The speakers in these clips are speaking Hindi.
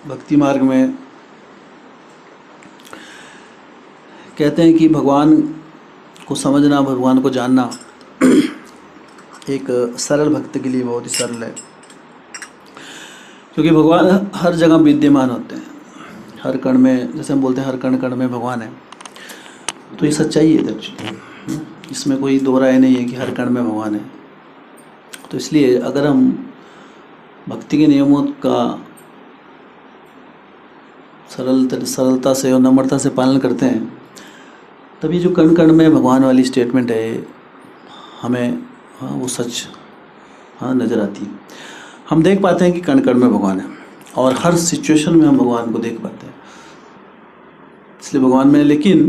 भक्ति मार्ग में कहते हैं कि भगवान को समझना, भगवान को जानना एक सरल भक्त के लिए बहुत ही सरल है, क्योंकि भगवान हर जगह विद्यमान होते हैं, हर कण में। जैसे हम बोलते हैं हर कण कण में भगवान है, तो ये सच्चाई है एक्चुअली, इसमें कोई दो राय नहीं है कि हर कण में भगवान है। तो इसलिए अगर हम भक्ति के नियमों का सरलता से और नम्रता से पालन करते हैं, तभी जो कण कण में भगवान वाली स्टेटमेंट है हमें वो सच नज़र आती है। हम देख पाते हैं कि कण कण में भगवान है और हर सिचुएशन में हम भगवान को देख पाते हैं, इसलिए भगवान में। लेकिन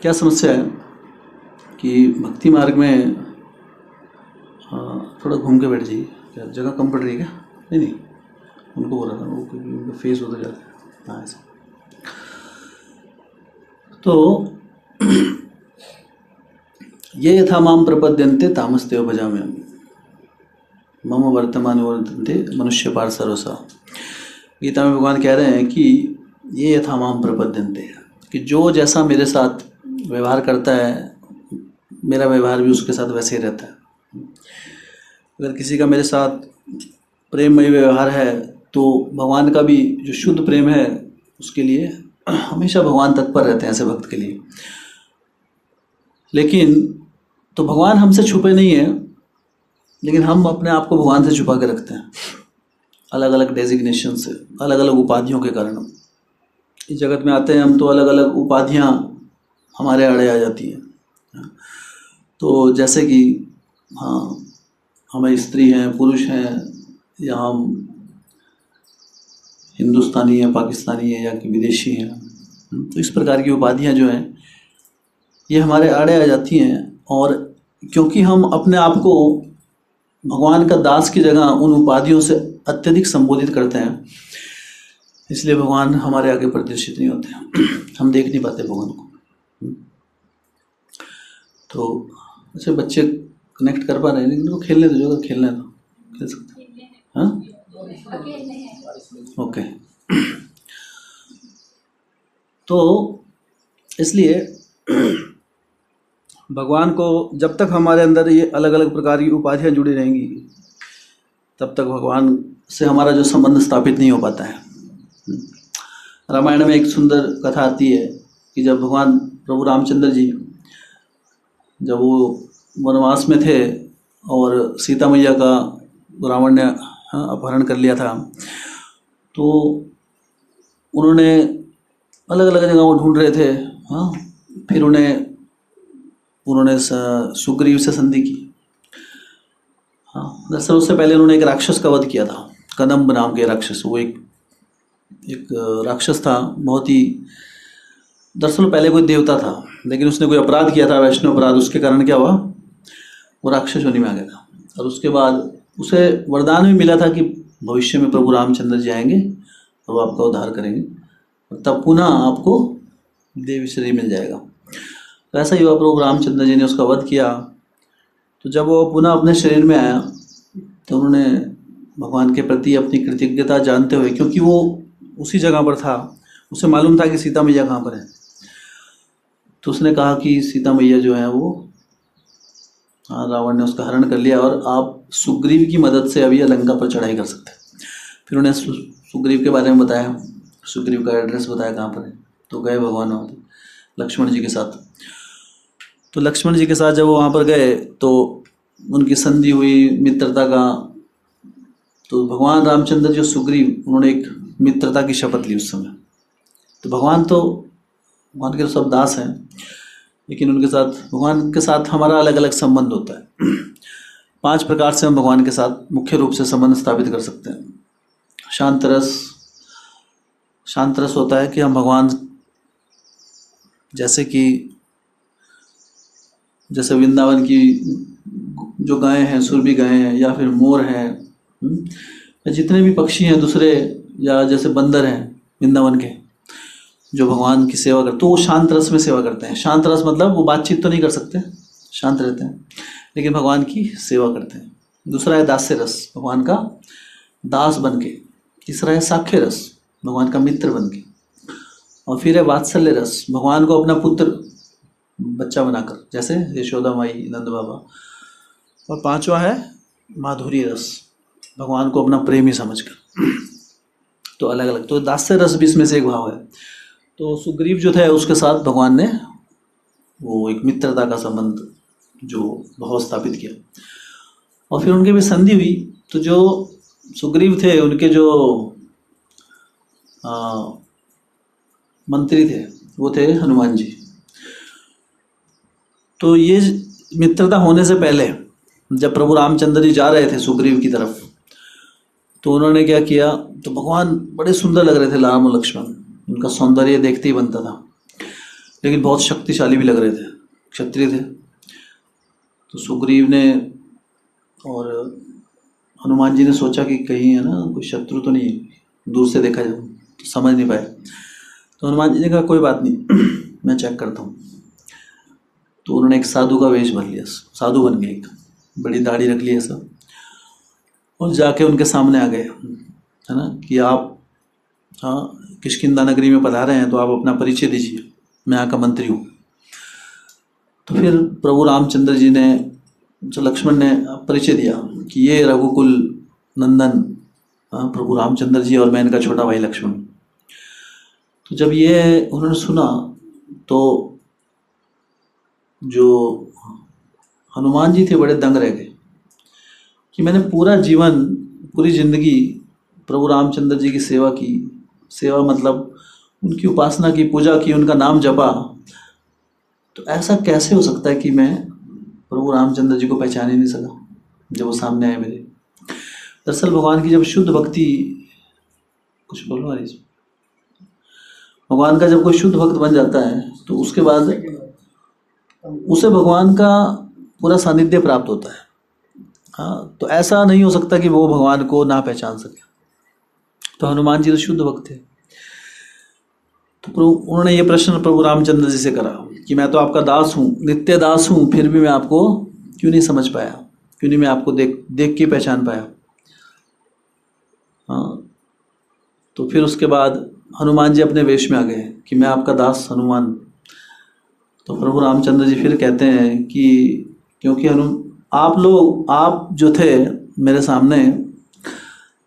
क्या समस्या है कि भक्ति मार्ग में थोड़ा घूम के बैठ जाइए। क्या जगह कम पड़ रही है क्या? नहीं, उनको बोल रहा था, वो क्योंकि उनका फेस उधर जाता है। हाँ, ऐसा। तो ये यथा माम प्रपद्यन्ते तामस्तेव भजाम्यहम् मम वर्तमान वर्तन्ते मनुष्य पार सर्वसा। गीता में भगवान कह रहे हैं कि ये यथा माम प्रपद्यन्ते, कि जो जैसा मेरे साथ व्यवहार करता है, मेरा व्यवहार भी उसके साथ वैसे ही रहता है। अगर किसी का मेरे साथ प्रेममय व्यवहार है, तो भगवान का भी जो शुद्ध प्रेम है उसके लिए हमेशा भगवान तत्पर रहते हैं ऐसे भक्त के लिए। लेकिन तो भगवान हमसे छुपे नहीं है, लेकिन हम अपने आप को भगवान से छुपा के रखते हैं, अलग अलग डेजिग्नेशन से, अलग अलग उपाधियों के कारण। इस जगत में आते हैं हम तो अलग अलग उपाधियां हमारे आड़े आ जाती हैं। तो जैसे कि हमें स्त्री हैं, पुरुष हैं, या हम हिंदुस्तानी हैं, पाकिस्तानी हैं, या कि विदेशी हैं। तो इस प्रकार की उपाधियां जो हैं ये हमारे आड़े आ जाती हैं, और क्योंकि हम अपने आप को भगवान का दास की जगह उन उपाधियों से अत्यधिक संबोधित करते हैं, इसलिए भगवान हमारे आगे प्रदर्शित नहीं होते हैं, हम देख नहीं पाते भगवान को। तो अच्छा, बच्चे कनेक्ट कर पा रहे हैं, लेकिन उनको खेलने दो, जो खेलना है तो खेल सकते हैं। हाँ, ओके। तो इसलिए भगवान को जब तक हमारे अंदर ये अलग अलग प्रकार की उपाधियां जुड़ी रहेंगी, तब तक भगवान से हमारा जो संबंध स्थापित नहीं हो पाता है। रामायण में एक सुंदर कथा आती है कि जब भगवान प्रभु रामचंद्र जी जब वो वनवास में थे और सीता मैया का रावण ने अपहरण कर लिया था, तो उन्होंने अलग अलग जगहों ढूंढ रहे थे। फिर उन्होंने सुग्रीव से संधि की। दरअसल उससे पहले उन्होंने एक राक्षस का वध किया था, कदम्ब नाम के राक्षस। वो एक राक्षस था, बहुत ही, दरअसल पहले कोई देवता था, लेकिन उसने कोई अपराध किया था, वैष्णव अपराध। उसके कारण क्या हुआ, वो राक्षस योनि में आ गया था। और उसके बाद उसे वरदान भी मिला था कि भविष्य में प्रभु रामचंद्र जी आएंगे और वो आपका उद्धार करेंगे, और तब पुनः आपको देवी शरीर मिल जाएगा। तो ऐसा ही हुआ, प्रभु रामचंद्र जी ने उसका वध किया। तो जब वो पुनः अपने शरीर में आया, तो उन्होंने भगवान के प्रति अपनी कृतज्ञता जानते हुए, क्योंकि वो उसी जगह पर था, उसे मालूम था कि सीता मैया कहाँ पर है, तो उसने कहा कि सीता मैया जो है वो, रावण ने उसका हरण कर लिया और आप सुग्रीव की मदद से अभी लंका पर चढ़ाई कर सकते हैं। फिर उन्हें सुग्रीव के बारे में बताया, सुग्रीव का एड्रेस बताया कहाँ पर है। तो गए भगवान वहाँ पर लक्ष्मण जी के साथ। तो लक्ष्मण जी के साथ जब वो वहाँ पर गए, तो उनकी संधि हुई मित्रता का। तो भगवान रामचंद्र जी और सुग्रीव, उन्होंने एक मित्रता की शपथ ली उस समय। तो भगवान के सब दास हैं, लेकिन भगवान के साथ हमारा अलग अलग संबंध होता है। 5 प्रकार से हम भगवान के साथ मुख्य रूप से संबंध स्थापित कर सकते हैं। शांत रस होता है कि हम भगवान, जैसे वृंदावन की जो गायें हैं, सुरभि गायें हैं, या फिर मोर हैं, या जितने भी पक्षी हैं दूसरे, या जैसे बंदर हैं वृंदावन के, जो भगवान की सेवा करते, तो वो शांत रस में सेवा करते हैं। शांत रस मतलब वो बातचीत तो नहीं कर सकते, शांत रहते हैं, लेकिन भगवान की सेवा करते हैं। दूसरा है दास्य रस, भगवान का दास बन के। तीसरा है साख्य रस, भगवान का मित्र बन के। और फिर है वात्सल्य रस, भगवान को अपना पुत्र बच्चा बनाकर, जैसे यशोदा माई, नंद बाबा। और पांचवा है माधुर्य रस, भगवान को अपना प्रेमी समझकर। तो अलग अलग, तो दास्य रस भी इसमें से एक भाव है। तो सुग्रीव जो थे उसके साथ भगवान ने वो एक मित्रता का संबंध जो भाव स्थापित किया। और फिर उनके भी संधि हुई। तो जो सुग्रीव थे उनके जो मंत्री थे वो थे हनुमान जी। तो ये मित्रता होने से पहले जब प्रभु रामचंद्र जी जा रहे थे सुग्रीव की तरफ, तो उन्होंने क्या किया, तो भगवान बड़े सुंदर लग रहे थे राम और लक्ष्मण, उनका सौंदर्य देखते ही बनता था, लेकिन बहुत शक्तिशाली भी लग रहे थे, क्षत्रिय थे। तो सुग्रीव ने और हनुमान जी ने सोचा कि कहीं है ना कोई शत्रु तो नहीं, दूर से देखा जाए तो समझ नहीं पाए। तो हनुमान जी ने कहा कोई बात नहीं, मैं चेक करता हूँ। तो उन्होंने एक साधु का वेश भर लिया, साधु बन गए, एक बड़ी दाढ़ी रख ली सब, और जाके उनके सामने आ गए, है ना, कि आप हाँ किष्किंधा नगरी में पधारे हैं तो आप अपना परिचय दीजिए, मैं यहाँ का मंत्री हूँ। तो फिर प्रभु रामचंद्र जी ने, जो लक्ष्मण ने परिचय दिया कि ये रघुकुल नंदन प्रभु रामचंद्र जी और मैं इनका छोटा भाई लक्ष्मण। तो जब ये उन्होंने सुना तो जो हनुमान जी थे बड़े दंग रह गए कि मैंने पूरा जीवन, पूरी जिंदगी प्रभु रामचंद्र जी की सेवा की, सेवा मतलब उनकी उपासना की, पूजा की, उनका नाम जपा, तो ऐसा कैसे हो सकता है कि मैं प्रभु रामचंद्र जी को पहचान ही नहीं सका जब वो सामने आए मेरे। दरअसल भगवान की जब शुद्ध भक्ति, कुछ बोलो हरीश, भगवान का जब कोई शुद्ध भक्त बन जाता है तो उसके बाद उसे भगवान का पूरा सानिध्य प्राप्त होता है। हाँ, तो ऐसा नहीं हो सकता कि वो भगवान को ना पहचान सके। तो हनुमान जी तो शुद्ध भक्त थे। तो उन्होंने ये प्रश्न प्रभु रामचंद्र जी से करा कि मैं तो आपका दास हूँ, नित्य दास हूँ, फिर भी मैं आपको क्यों नहीं समझ पाया, क्यों नहीं मैं आपको देख के पहचान पाया। हाँ, तो फिर उसके बाद हनुमान जी अपने वेश में आ गए कि मैं आपका दास हनुमान। तो प्रभु रामचंद्र जी फिर कहते हैं कि क्योंकि आप जो थे मेरे सामने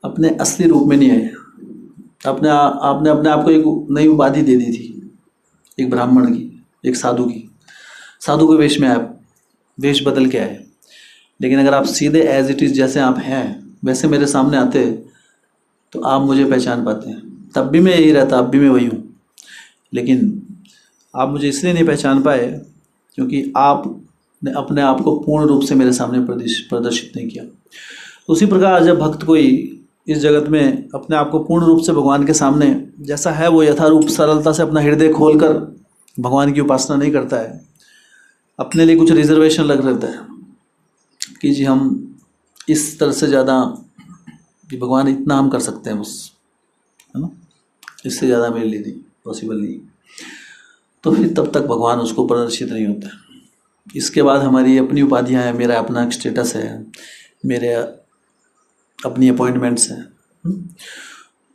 अपने असली रूप में नहीं आए, आपने अपने आप को एक नई उपाधि दे दी थी, एक ब्राह्मण की, एक साधु की, साधु के वेश में आप वेश बदल के आए। लेकिन अगर आप सीधे एज इट इज़ जैसे आप हैं वैसे मेरे सामने आते तो आप मुझे पहचान पाते हैं। तब भी मैं यही रहता, अब भी मैं वही हूँ, लेकिन आप मुझे इसलिए नहीं पहचान पाए क्योंकि आपने अपने आप को पूर्ण रूप से मेरे सामने प्रदर्शित नहीं किया। तो उसी प्रकार जब भक्त कोई इस जगत में अपने आप को पूर्ण रूप से भगवान के सामने जैसा है वो यथारूप सरलता से अपना हृदय खोलकर भगवान की उपासना नहीं करता है, अपने लिए कुछ रिजर्वेशन लग रहता है कि जी हम इस तरह से ज़्यादा कि भगवान इतना हम कर सकते हैं बस, है ना, इससे ज़्यादा मेरे लिए नहीं पॉसिबल नहीं, तो फिर तब तक भगवान उसको प्रदर्शित नहीं होता है। इसके बाद हमारी अपनी उपाधियाँ हैं, मेरा अपना स्टेटस है, मेरे अपनी अपॉइंटमेंट्स हैं,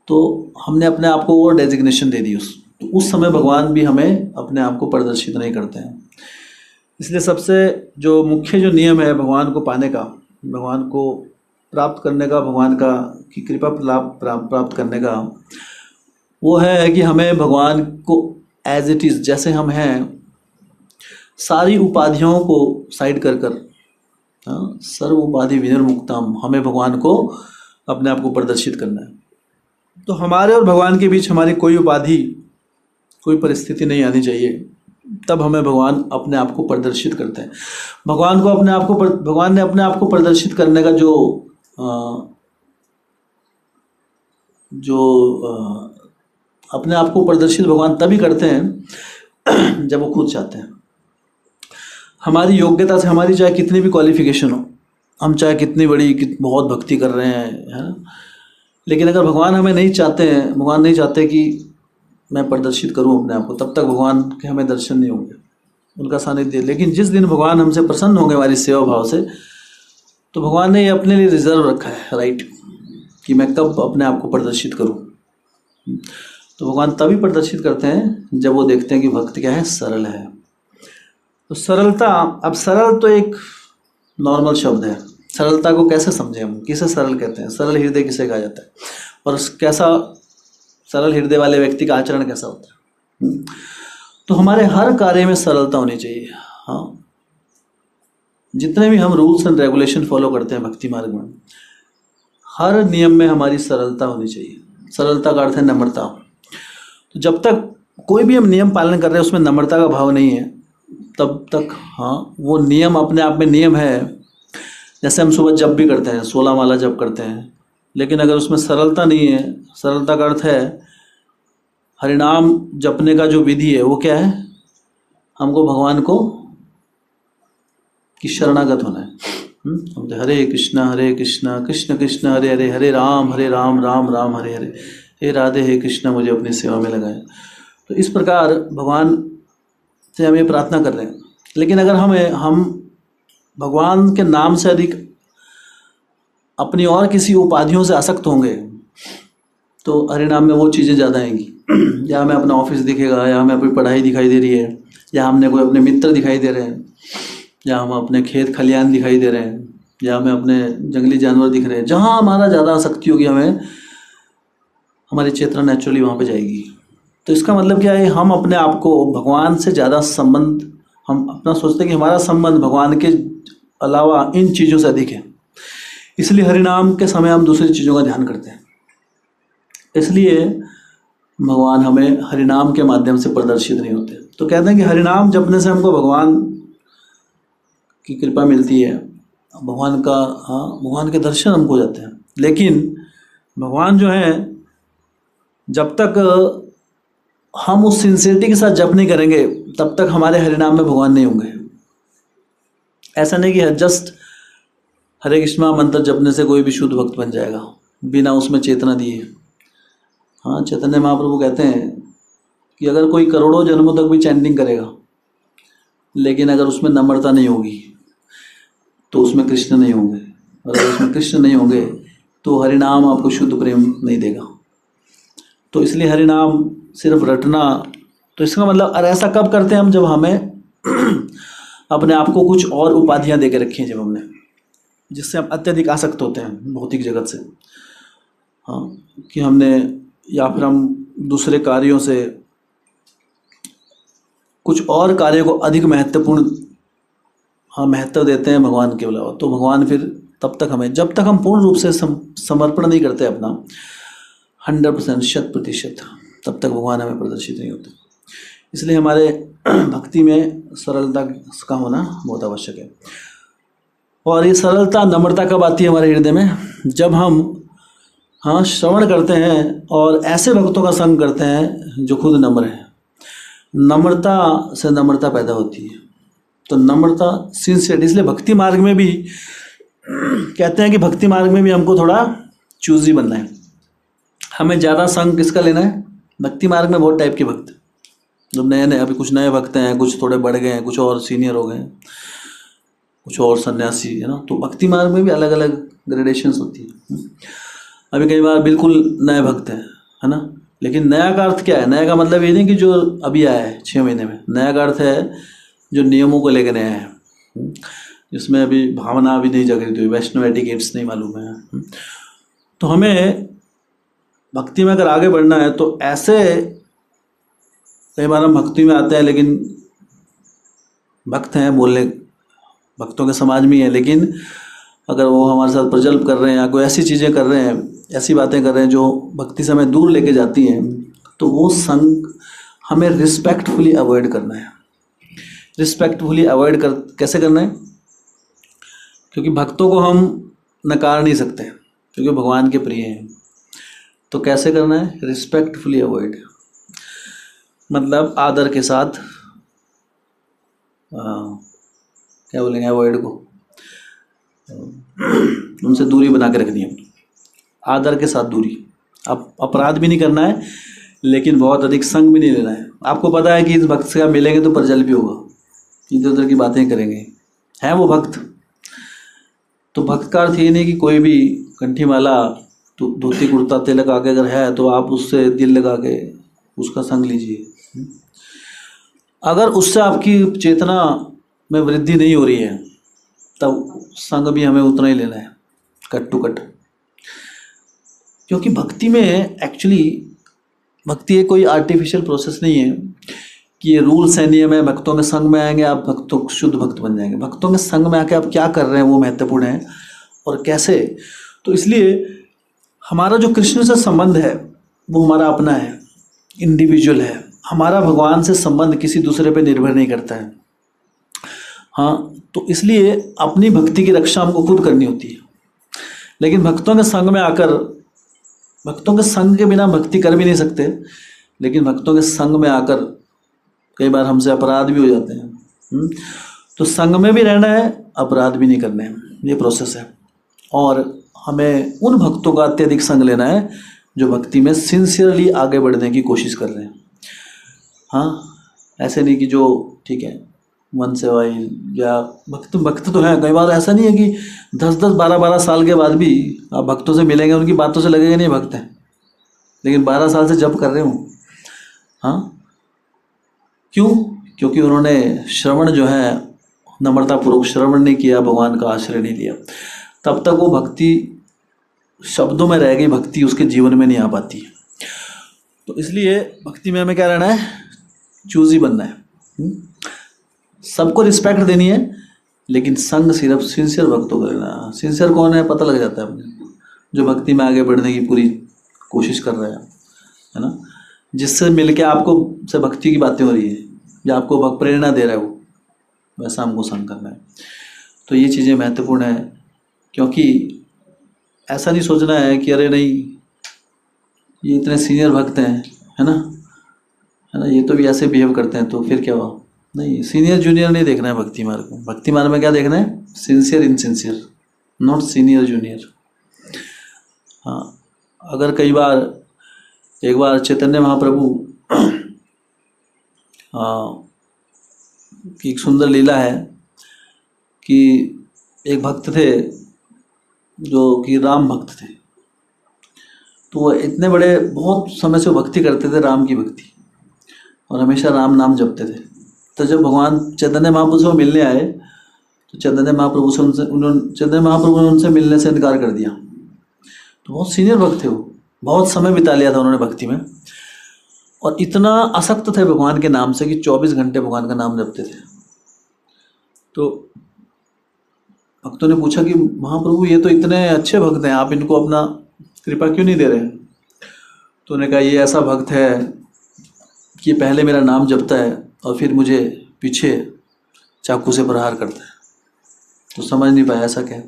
तो हमने अपने आप को और डेजिग्नेशन दे दी तो उस समय भगवान भी हमें अपने आप को प्रदर्शित नहीं करते हैं। इसलिए सबसे जो मुख्य जो नियम है भगवान को पाने का, भगवान को प्राप्त करने का, भगवान का की कृपा प्राप्त करने का, वो है कि हमें भगवान को एज इट इज़ जैसे हम हैं सारी उपाधियों को साइड कर सर्व उपाधि विनिर्मुक्तम, हमें भगवान को अपने आप को प्रदर्शित करना है। तो हमारे और भगवान के बीच हमारी कोई उपाधि, कोई परिस्थिति नहीं आनी चाहिए, तब हमें भगवान अपने आप को प्रदर्शित करते हैं। भगवान ने अपने आप को प्रदर्शित करने का अपने आप को प्रदर्शित भगवान तभी करते हैं जब वो खुद चाहते हैं। हमारी योग्यता से, हमारी चाहे कितनी भी क्वालिफिकेशन हो, हम चाहे कितनी बड़ी बहुत भक्ति कर रहे हैं, है ना, लेकिन अगर भगवान हमें नहीं चाहते हैं, भगवान नहीं चाहते कि मैं प्रदर्शित करूं अपने आप को, तब तक भगवान के हमें दर्शन नहीं होंगे, उनका सानिध्य। लेकिन जिस दिन भगवान हमसे प्रसन्न होंगे हमारी सेवा भाव से, तो भगवान ने ये अपने लिए रिजर्व रखा है राइट कि मैं कब अपने आप को प्रदर्शित करूं। तो भगवान तभी प्रदर्शित करते हैं जब वो देखते हैं कि भक्त क्या है, सरल है। तो सरलता, अब सरल तो एक नॉर्मल शब्द है, सरलता को कैसे समझें हम, किसे सरल कहते हैं, सरल हृदय किसे कहा जाता है, और कैसा सरल हृदय वाले व्यक्ति का आचरण कैसा होता है। तो हमारे हर कार्य में सरलता होनी चाहिए। हाँ, जितने भी हम रूल्स एंड रेगुलेशन फॉलो करते हैं भक्ति मार्ग में, हर नियम में हमारी सरलता होनी चाहिए। सरलता का अर्थ है नम्रता। तो जब तक कोई भी हम नियम पालन कर रहे हैं उसमें नम्रता का भाव नहीं है, तब तक हाँ वो नियम अपने आप में नियम है। जैसे हम सुबह जप भी करते हैं, 16 माला जप करते हैं, लेकिन अगर उसमें सरलता नहीं है, सरलता का अर्थ है हरिनाम जपने का जो विधि है वो क्या है, हमको भगवान को की शरणागत होना है। हम तो हरे कृष्णा कृष्ण कृष्ण हरे हरे, हरे राम राम राम हरे हरे, हे राधे हे कृष्णा मुझे अपनी सेवा में लगाए। तो इस प्रकार भगवान से हम ये प्रार्थना कर रहे हैं। लेकिन अगर हम भगवान के नाम से अधिक अपनी और किसी उपाधियों से आसक्त होंगे तो हरिनाम में वो चीज़ें ज़्यादा आएंगी। या हमें अपना ऑफिस दिखेगा, या हमें अपनी पढ़ाई दिखाई दे रही है, या हमने कोई अपने मित्र दिखाई दे रहे हैं, या हम अपने खेत खलियान दिखाई दे रहे हैं, या हमें अपने जंगली जानवर दिख रहे हैं। जहाँ हमारा ज़्यादा आसक्ति होगी, हमारी चेतना नेचुरली वहाँ पे जाएगी। तो इसका मतलब क्या है, हम अपने आप को भगवान से ज़्यादा संबंध, हम अपना सोचते हैं कि हमारा संबंध भगवान के अलावा इन चीज़ों से अधिक है। इसलिए हरिनाम के समय हम दूसरी चीज़ों का ध्यान करते हैं। इसलिए भगवान हमें हरिनाम के माध्यम से प्रदर्शित नहीं होते। तो कहते हैं कि हरिनाम जपने से हमको भगवान की कृपा मिलती है, भगवान के दर्शन हमको हो जाते हैं। लेकिन भगवान जो है, जब तक हम उस सिंसियरिटी के साथ जप नहीं करेंगे तब तक हमारे हरिनाम में भगवान नहीं होंगे। ऐसा नहीं कि जस्ट हरे कृष्णा मंत्र जपने से कोई भी शुद्ध भक्त बन जाएगा बिना उसमें चेतना दिए। हाँ, चैतन्य महाप्रभु कहते हैं कि अगर कोई करोड़ों जन्मों तक भी चैंटिंग करेगा, लेकिन अगर उसमें नम्रता नहीं होगी तो उसमें कृष्ण नहीं होंगे, और अगर उसमें कृष्ण नहीं होंगे तो हरिनाम आपको शुद्ध प्रेम नहीं देगा। तो इसलिए हरिनाम सिर्फ रटना, तो इसका मतलब, और ऐसा कब करते हैं हम, जब हमें अपने आप को कुछ और उपाधियां दे के रखी हैं, जब हमने, जिससे हम अत्यधिक आसक्त होते हैं भौतिक जगत से। हाँ, कि हमने, या फिर हम दूसरे कार्यों से कुछ और कार्यों को अधिक महत्वपूर्ण महत्व देते हैं भगवान के अलावा। तो भगवान फिर तब तक हमें, जब तक हम पूर्ण रूप से समर्पण नहीं करते अपना 100% 100%, तब तक भगवान हमें प्रदर्शित नहीं होते। इसलिए हमारे भक्ति में सरलता का होना बहुत आवश्यक है। और ये सरलता, नम्रता कब आती है हमारे हृदय में, जब हम श्रवण करते हैं और ऐसे भक्तों का संग करते हैं जो खुद नम्र हैं। नम्रता से नम्रता पैदा होती है। तो नम्रता, सिंसियरिटी, इसलिए भक्ति मार्ग में भी कहते हैं कि भक्ति मार्ग में भी हमको थोड़ा चूजी बनना है। हमें ज़्यादा संग किसका लेना है, भक्ति मार्ग में बहुत टाइप के भक्त, जो नए अभी कुछ नए भक्त हैं, कुछ थोड़े बढ़ गए हैं, कुछ और सीनियर हो गए हैं, कुछ और सन्यासी है ना। तो भक्ति मार्ग में भी अलग अलग ग्रेडेशंस होती है। अभी कई बार बिल्कुल नए भक्त हैं, है ना। लेकिन नया का अर्थ क्या है, नया का मतलब ये नहीं कि जो अभी आया है 6 महीने में। नया का अर्थ है जो नियमों को लेकर नया है, जिसमें अभी भावना अभी नहीं जागृत हुई, वैष्णव एटिकेट्स नहीं मालूम है। तो हमें भक्ति में अगर आगे बढ़ना है तो ऐसे, कई बार हम भक्ति में आते हैं लेकिन भक्त हैं, बोलने भक्तों के समाज में ही है, लेकिन अगर वो हमारे साथ प्रजल्प कर रहे हैं या कोई ऐसी चीज़ें कर रहे हैं, ऐसी बातें कर रहे हैं जो भक्ति से हमें दूर लेके जाती हैं, तो वो संग हमें रिस्पेक्टफुली अवॉइड करना है। रिस्पेक्टफुली अवॉइड कैसे करना है, क्योंकि भक्तों को हम नकार नहीं सकते क्योंकि भगवान के प्रिय हैं। तो कैसे करना है, रिस्पेक्टफुली अवॉइड, मतलब आदर के साथ, क्या बोलेंगे, अवॉइड को उनसे दूरी बना के रखनी है। आदर के साथ दूरी, अब अपराध भी नहीं करना है लेकिन बहुत अधिक संग भी नहीं लेना है। आपको पता है कि इस भक्त से आप मिलेंगे तो प्रजल्प भी होगा, इधर उधर की बातें करेंगे, है वो भक्त। तो भक्त का अर्थ ये नहीं कि कोई भी कंठी माला तो धोती कुर्ता तिलक आगे अगर है तो आप उससे दिल लगा के उसका संग लीजिए। अगर उससे आपकी चेतना में वृद्धि नहीं हो रही है तब संग भी हमें उतना ही लेना है, कट टू कट। क्योंकि भक्ति में एक्चुअली भक्ति एक कोई आर्टिफिशियल प्रोसेस नहीं है कि ये रूल्स है, नियम है, भक्तों के संग में आएंगे आप भक्तों शुद्ध भक्त बन जाएंगे। भक्तों के संग में आके आप क्या कर रहे हैं वो महत्वपूर्ण है, और कैसे। तो इसलिए हमारा जो कृष्ण से संबंध है वो हमारा अपना है, इंडिविजुअल है। हमारा भगवान से संबंध किसी दूसरे पे निर्भर नहीं करता है। हाँ, तो इसलिए अपनी भक्ति की रक्षा हमको खुद करनी होती है। लेकिन भक्तों के संग में आकर, भक्तों के संग के बिना भक्ति कर भी नहीं सकते, लेकिन भक्तों के संग में आकर कई बार हमसे अपराध भी हो जाते हैं। तो संग में भी रहना है, अपराध भी नहीं करने हैं, ये प्रोसेस है। और हमें उन भक्तों का अत्यधिक संग लेना है जो भक्ति में सिंसियरली आगे बढ़ने की कोशिश कर रहे हैं। हाँ, ऐसे नहीं कि जो ठीक है मन से वाई या भक्त तो है। कई बार ऐसा नहीं है कि 10-10, 12-12 साल के बाद भी आप भक्तों से मिलेंगे, उनकी बातों से लगेगा नहीं भक्त हैं, लेकिन 12 साल से जप कर रहे हो। हाँ, क्यों? क्योंकि उन्होंने श्रवण जो है नम्रतापूर्वक श्रवण नहीं किया, भगवान का आश्रय नहीं लिया। तब तक वो भक्ति शब्दों में रह गई, भक्ति उसके जीवन में नहीं आ पाती। तो इसलिए भक्ति में हमें क्या रहना है, चूजी बनना है। सबको रिस्पेक्ट देनी है, लेकिन संग सिर्फ सिंसियर भक्तों को लेना। सिंसियर कौन है पता लग जाता है अपने, जो भक्ति में आगे बढ़ने की पूरी कोशिश कर रहा है ना। जिससे मिलके आपको से भक्ति की बातें हो रही है या आपको प्रेरणा दे रहा है वो, वैसा हमको संग करना है। तो ये चीज़ें महत्वपूर्ण है, क्योंकि ऐसा नहीं सोचना है कि अरे नहीं ये इतने सीनियर भक्त हैं, है ना, ये तो भी ऐसे बिहेव करते हैं तो फिर क्या हुआ। नहीं, सीनियर जूनियर नहीं देखना है भक्ति मार्ग में। भक्ति मार्ग में क्या देखना है, sincere insincere, not senior junior. हाँ, अगर कई बार, एक बार चैतन्य महाप्रभु की एक सुंदर लीला है कि एक भक्त थे जो कि राम भक्त थे। तो वो इतने बड़े, बहुत समय से भक्ति करते थे, राम की भक्ति, और हमेशा राम नाम जपते थे। तो जब भगवान चैतन्य महाप्रभु से मिलने आए तो चैतन्य महाप्रभु ने उनसे मिलने से इनकार कर दिया। तो बहुत सीनियर भक्त थे वो, बहुत समय बिता लिया था उन्होंने भक्ति में, और इतना आसक्त थे भगवान के नाम से कि 24 घंटे भगवान का नाम जपते थे। तो भक्तों ने पूछा कि महाप्रभु ये तो इतने अच्छे भक्त हैं, आप इनको अपना कृपा क्यों नहीं दे रहे? तो उन्होंने कहा ये ऐसा भक्त है कि पहले मेरा नाम जपता है और फिर मुझे पीछे चाकू से प्रहार करता है। तो समझ नहीं पाया ऐसा क्या।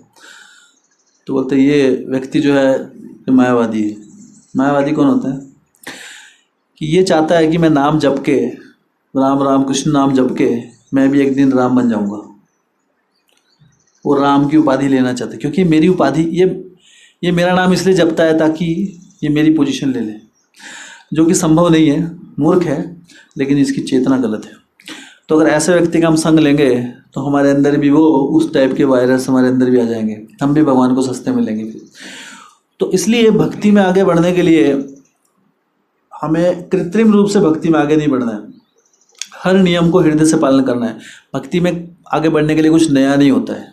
तो बोलते ये व्यक्ति जो है मायावादी है। मायावादी कौन होता है? कि ये चाहता है कि मैं नाम जप के, राम राम कृष्ण नाम जप के मैं भी एक दिन राम बन जाऊंगा। वो राम की उपाधि लेना चाहता है, क्योंकि मेरी उपाधि, ये मेरा नाम इसलिए जपता है ताकि ये मेरी पोजीशन ले ले, जो कि संभव नहीं है, मूर्ख है, लेकिन इसकी चेतना गलत है। तो अगर ऐसे व्यक्ति का हम संग लेंगे तो हमारे अंदर भी वो उस टाइप के वायरस हमारे अंदर भी आ जाएंगे, हम भी भगवान को सस्ते मिलेंगे फिर। तो इसलिए भक्ति में आगे बढ़ने के लिए हमें कृत्रिम रूप से भक्ति में आगे नहीं बढ़ना है, हर नियम को हृदय से पालन करना है। भक्ति में आगे बढ़ने के लिए कुछ नया नहीं होता है।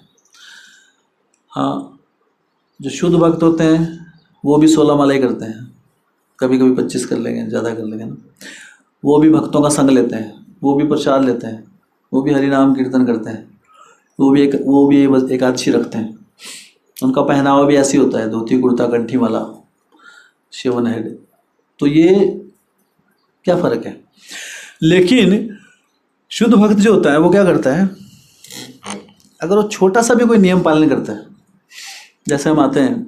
हाँ, जो शुद्ध भक्त होते हैं वो भी 16 माला ही करते हैं, कभी कभी 25 कर लेंगे, ज़्यादा कर लेंगे ना। वो भी भक्तों का संग लेते हैं, वो भी प्रसाद लेते हैं, वो भी हरि नाम कीर्तन करते हैं, वो भी एकादशी रखते हैं। उनका पहनावा भी ऐसी होता है, धोती कुर्ता कंठी माला शिवन हेड। तो ये क्या फ़र्क है? लेकिन शुद्ध भक्त जो होता है वो क्या करता है, अगर वो छोटा सा भी कोई नियम पालन करता है, जैसे हम आते हैं,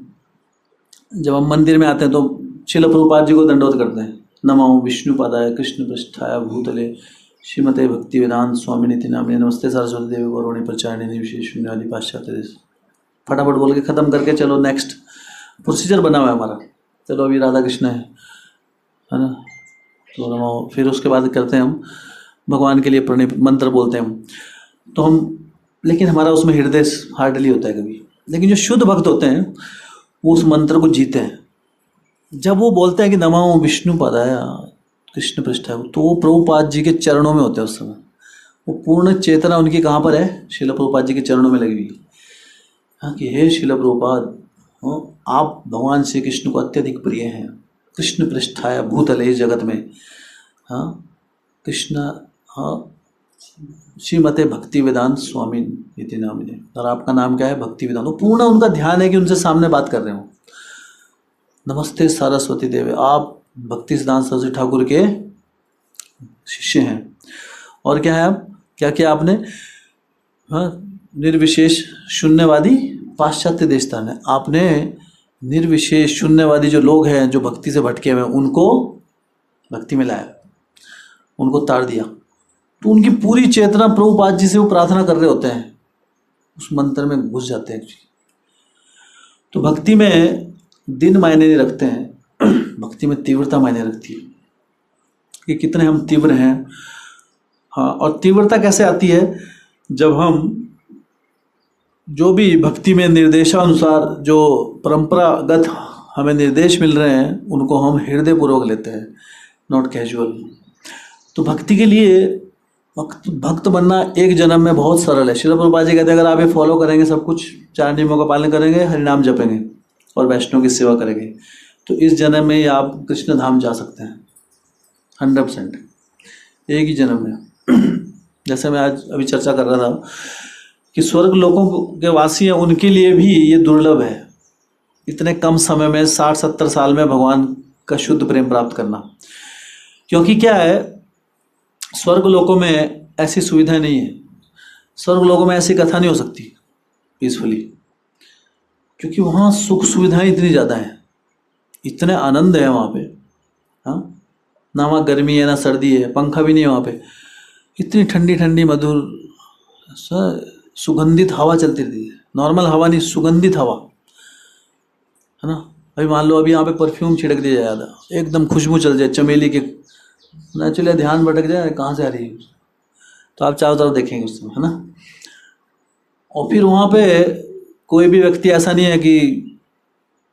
जब हम मंदिर में आते हैं तो श्रील प्रभुपाद जी को दंडवत करते हैं, नमो विष्णुपादाय कृष्ण पृष्ठाय भूतले श्रीमते भक्ति वेदांत स्वामिनिति नामिने नमस्ते सरस्वती देवी गौरवाणी प्रचारिणी विशेष शून्यादि पाश्चात्य देश। फटाफट बोल के ख़त्म करके चलो नेक्स्ट प्रोसीजर बना हुआ है हमारा, चलो अभी राधा कृष्ण है ना, तो नमो, फिर उसके बाद करते हैं हम भगवान के लिए प्रणीत मंत्र बोलते हैं हम, तो हम, लेकिन हमारा उसमें हृदय हार्डली होता है कभी। लेकिन जो शुद्ध भक्त होते हैं वो उस मंत्र को जीते हैं, जब वो बोलते हैं कि नमो विष्णु पदाय कृष्ण पृष्ठाय, तो वो प्रभुपाद जी के चरणों में होते हैं उस समय। वो पूर्ण चेतना उनकी कहाँ पर है? श्रील प्रभुपाद जी के चरणों में लगी हुई है। हाँ कि हे श्रील प्रभुपाद, आप भगवान श्री कृष्ण को अत्यधिक प्रिय हैं। कृष्ण पृष्ठाय भूतले, इस जगत में। हाँ कृष्ण, हाँ श्रीमते भक्ति वेदांत स्वामी इति नामिने, और आपका नाम क्या है? भक्ति वेदांत। वो पूर्ण उनका ध्यान है कि उनसे सामने बात कर रहे हो। नमस्ते सरस्वती देवी, आप भक्ति सिद्धांत सरस्वती ठाकुर के शिष्य हैं। और क्या है आप, क्या किया आपने? हाँ निर्विशेष शून्यवादी पाश्चात्य देशतान है। आपने निर्विशेष शून्यवादी जो लोग हैं, जो भक्ति से भटके हुए हैं, उनको भक्ति में लाया, उनको ताड़ दिया। तो उनकी पूरी चेतना प्रभुपाद जी से वो प्रार्थना कर रहे होते हैं, उस मंत्र में घुस जाते हैं। तो भक्ति में दिन मायने नहीं रखते हैं, भक्ति में तीव्रता मायने रखती है कि कितने हम तीव्र हैं। हाँ, और तीव्रता कैसे आती है? जब हम जो भी भक्ति में निर्देशानुसार जो परंपरागत हमें निर्देश मिल रहे हैं, उनको हम हृदय पूर्वक लेते हैं, नॉट कैजुअल। तो भक्ति के लिए भक्त बनना एक जन्म में बहुत सरल है। श्रील प्रभुपाद जी कहते हैं, अगर आप ये फॉलो करेंगे, सब कुछ 4 नियमों का पालन करेंगे, हरिनाम जपेंगे और वैष्णव की सेवा करेंगे, तो इस जन्म में आप कृष्ण धाम जा सकते हैं 100%, एक ही जन्म में। जैसे मैं आज अभी चर्चा कर रहा था कि स्वर्ग लोकों के वासी हैं, उनके लिए भी ये दुर्लभ है इतने कम समय में 60-70 साल में भगवान का शुद्ध प्रेम प्राप्त करना। क्योंकि क्या है, स्वर्ग लोकों में ऐसी सुविधा नहीं है, स्वर्ग लोकों में ऐसी कथा नहीं हो सकती पीसफुली, क्योंकि वहाँ सुख सुविधाएं इतनी ज़्यादा हैं, इतने आनंद है वहाँ पे। हाँ, ना वहाँ गर्मी है ना सर्दी है, पंखा भी नहीं है वहाँ पे, इतनी ठंडी ठंडी मधुर सुगंधित हवा चलती रहती है। नॉर्मल हवा नहीं, सुगंधित हवा, है ना। अभी मान लो अभी यहाँ पे परफ्यूम छिड़क दिया ज़्यादा, एकदम खुशबू चल जाए चमेली के, नेचुरली ध्यान भटक जाए कहाँ से आ रही है, तो आप चारों तरफ देखेंगे उस समय, है ना। और फिर वहाँ पे कोई भी व्यक्ति ऐसा नहीं है कि,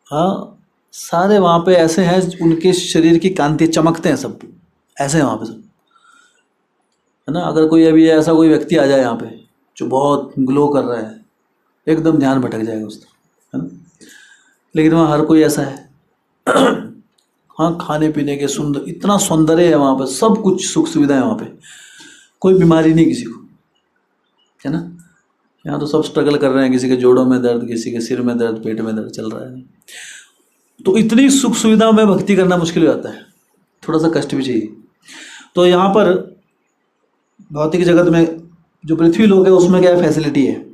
हाँ सारे वहाँ पे ऐसे हैं उनके शरीर की कांति चमकते हैं, सब ऐसे हैं वहाँ पे सब, है ना। अगर कोई अभी ऐसा कोई व्यक्ति आ जाए यहाँ पे जो बहुत ग्लो कर रहा है, एकदम ध्यान भटक जाएगा उसका, है ना। लेकिन वहाँ हर कोई ऐसा है। हाँ, खाने पीने के सुंदर, इतना सौंदर्य है वहाँ पे, सब कुछ सुख सुविधा है वहाँ पे, कोई बीमारी नहीं किसी को, है ना। यहाँ तो सब स्ट्रगल कर रहे हैं, किसी के जोड़ों में दर्द, किसी के सिर में दर्द, पेट में दर्द चल रहा है। तो इतनी सुख सुविधा में भक्ति करना मुश्किल हो जाता है, थोड़ा सा कष्ट भी चाहिए। तो यहाँ पर भौतिक जगत में जो पृथ्वी लोक है उसमें क्या है, फैसिलिटी है,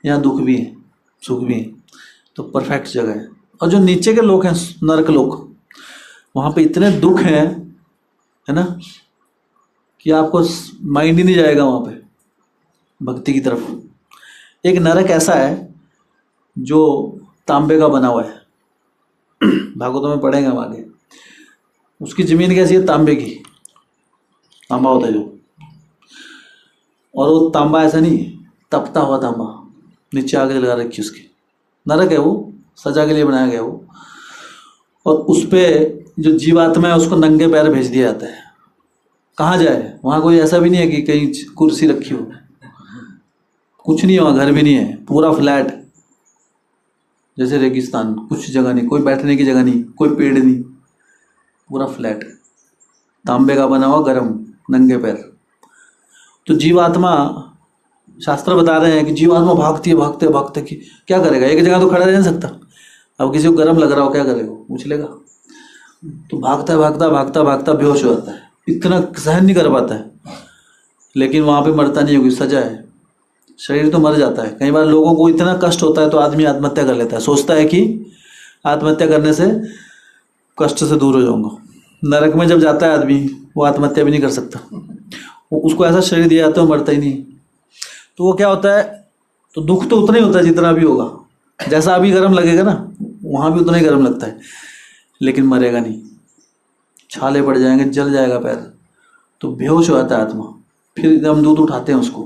यहाँ दुख भी है सुख भी है, तो परफेक्ट जगह है। और जो नीचे के लोग हैं, नरक लोक, वहाँ पे इतने दुख हैं, है ना, कि आपको माइंड ही नहीं जाएगा वहाँ पे भक्ति की तरफ। एक नरक ऐसा है जो तांबे का बना हुआ है, भागवतों में पढ़ेंगे हम आगे। उसकी जमीन कैसी है, तांबे की, तांबा होता है जो, और वो तांबा ऐसा नहीं तपता हुआ तांबा, नीचे आग लगा रखी उसकी, नरक है वो, सजा के लिए बनाया गया वो। और उस पर जो जीवात्मा है उसको नंगे पैर भेज दिया जाता है, कहाँ जाए। वहाँ कोई ऐसा भी नहीं है कि कहीं कुर्सी रखी हो, कुछ नहीं है वहाँ, घर भी नहीं है, पूरा फ्लैट जैसे रेगिस्तान, कुछ जगह नहीं, कोई बैठने की जगह नहीं, कोई पेड़ नहीं, पूरा फ्लैट, तांबे का बना हुआ, गरम, नंगे पैर। तो जीवात्मा, शास्त्र बता रहे हैं कि जीवात्मा भागती है, भागते भागते कि क्या करेगा, एक जगह तो खड़ा रह नहीं सकता। अब किसी को गर्म लग रहा हो, क्या करेगा, पूछ लेगा। तो भागता भागता भागता भागता बेहोश हो जाता है, इतना सहन नहीं कर पाता है, लेकिन वहाँ पे मरता नहीं होगी, सजा है, शरीर तो मर जाता है। कई बार लोगों को इतना कष्ट होता है तो आदमी आत्महत्या कर लेता है, सोचता है कि आत्महत्या करने से कष्ट से दूर हो जाऊंगा। नरक में जब जाता है आदमी, वो आत्महत्या भी नहीं कर सकता, उसको ऐसा शरीर दिया जाता है, वो मरता ही नहीं। तो वो क्या होता है, तो दुख तो उतना ही होता है जितना भी होगा, जैसा अभी गर्म लगेगा ना, वहाँ भी उतना ही गर्म लगता है, लेकिन मरेगा नहीं, छाले पड़ जाएंगे, जल जाएगा पैर, तो बेहोश हो जाता है आत्मा। फिर हम दूध उठाते हैं उसको,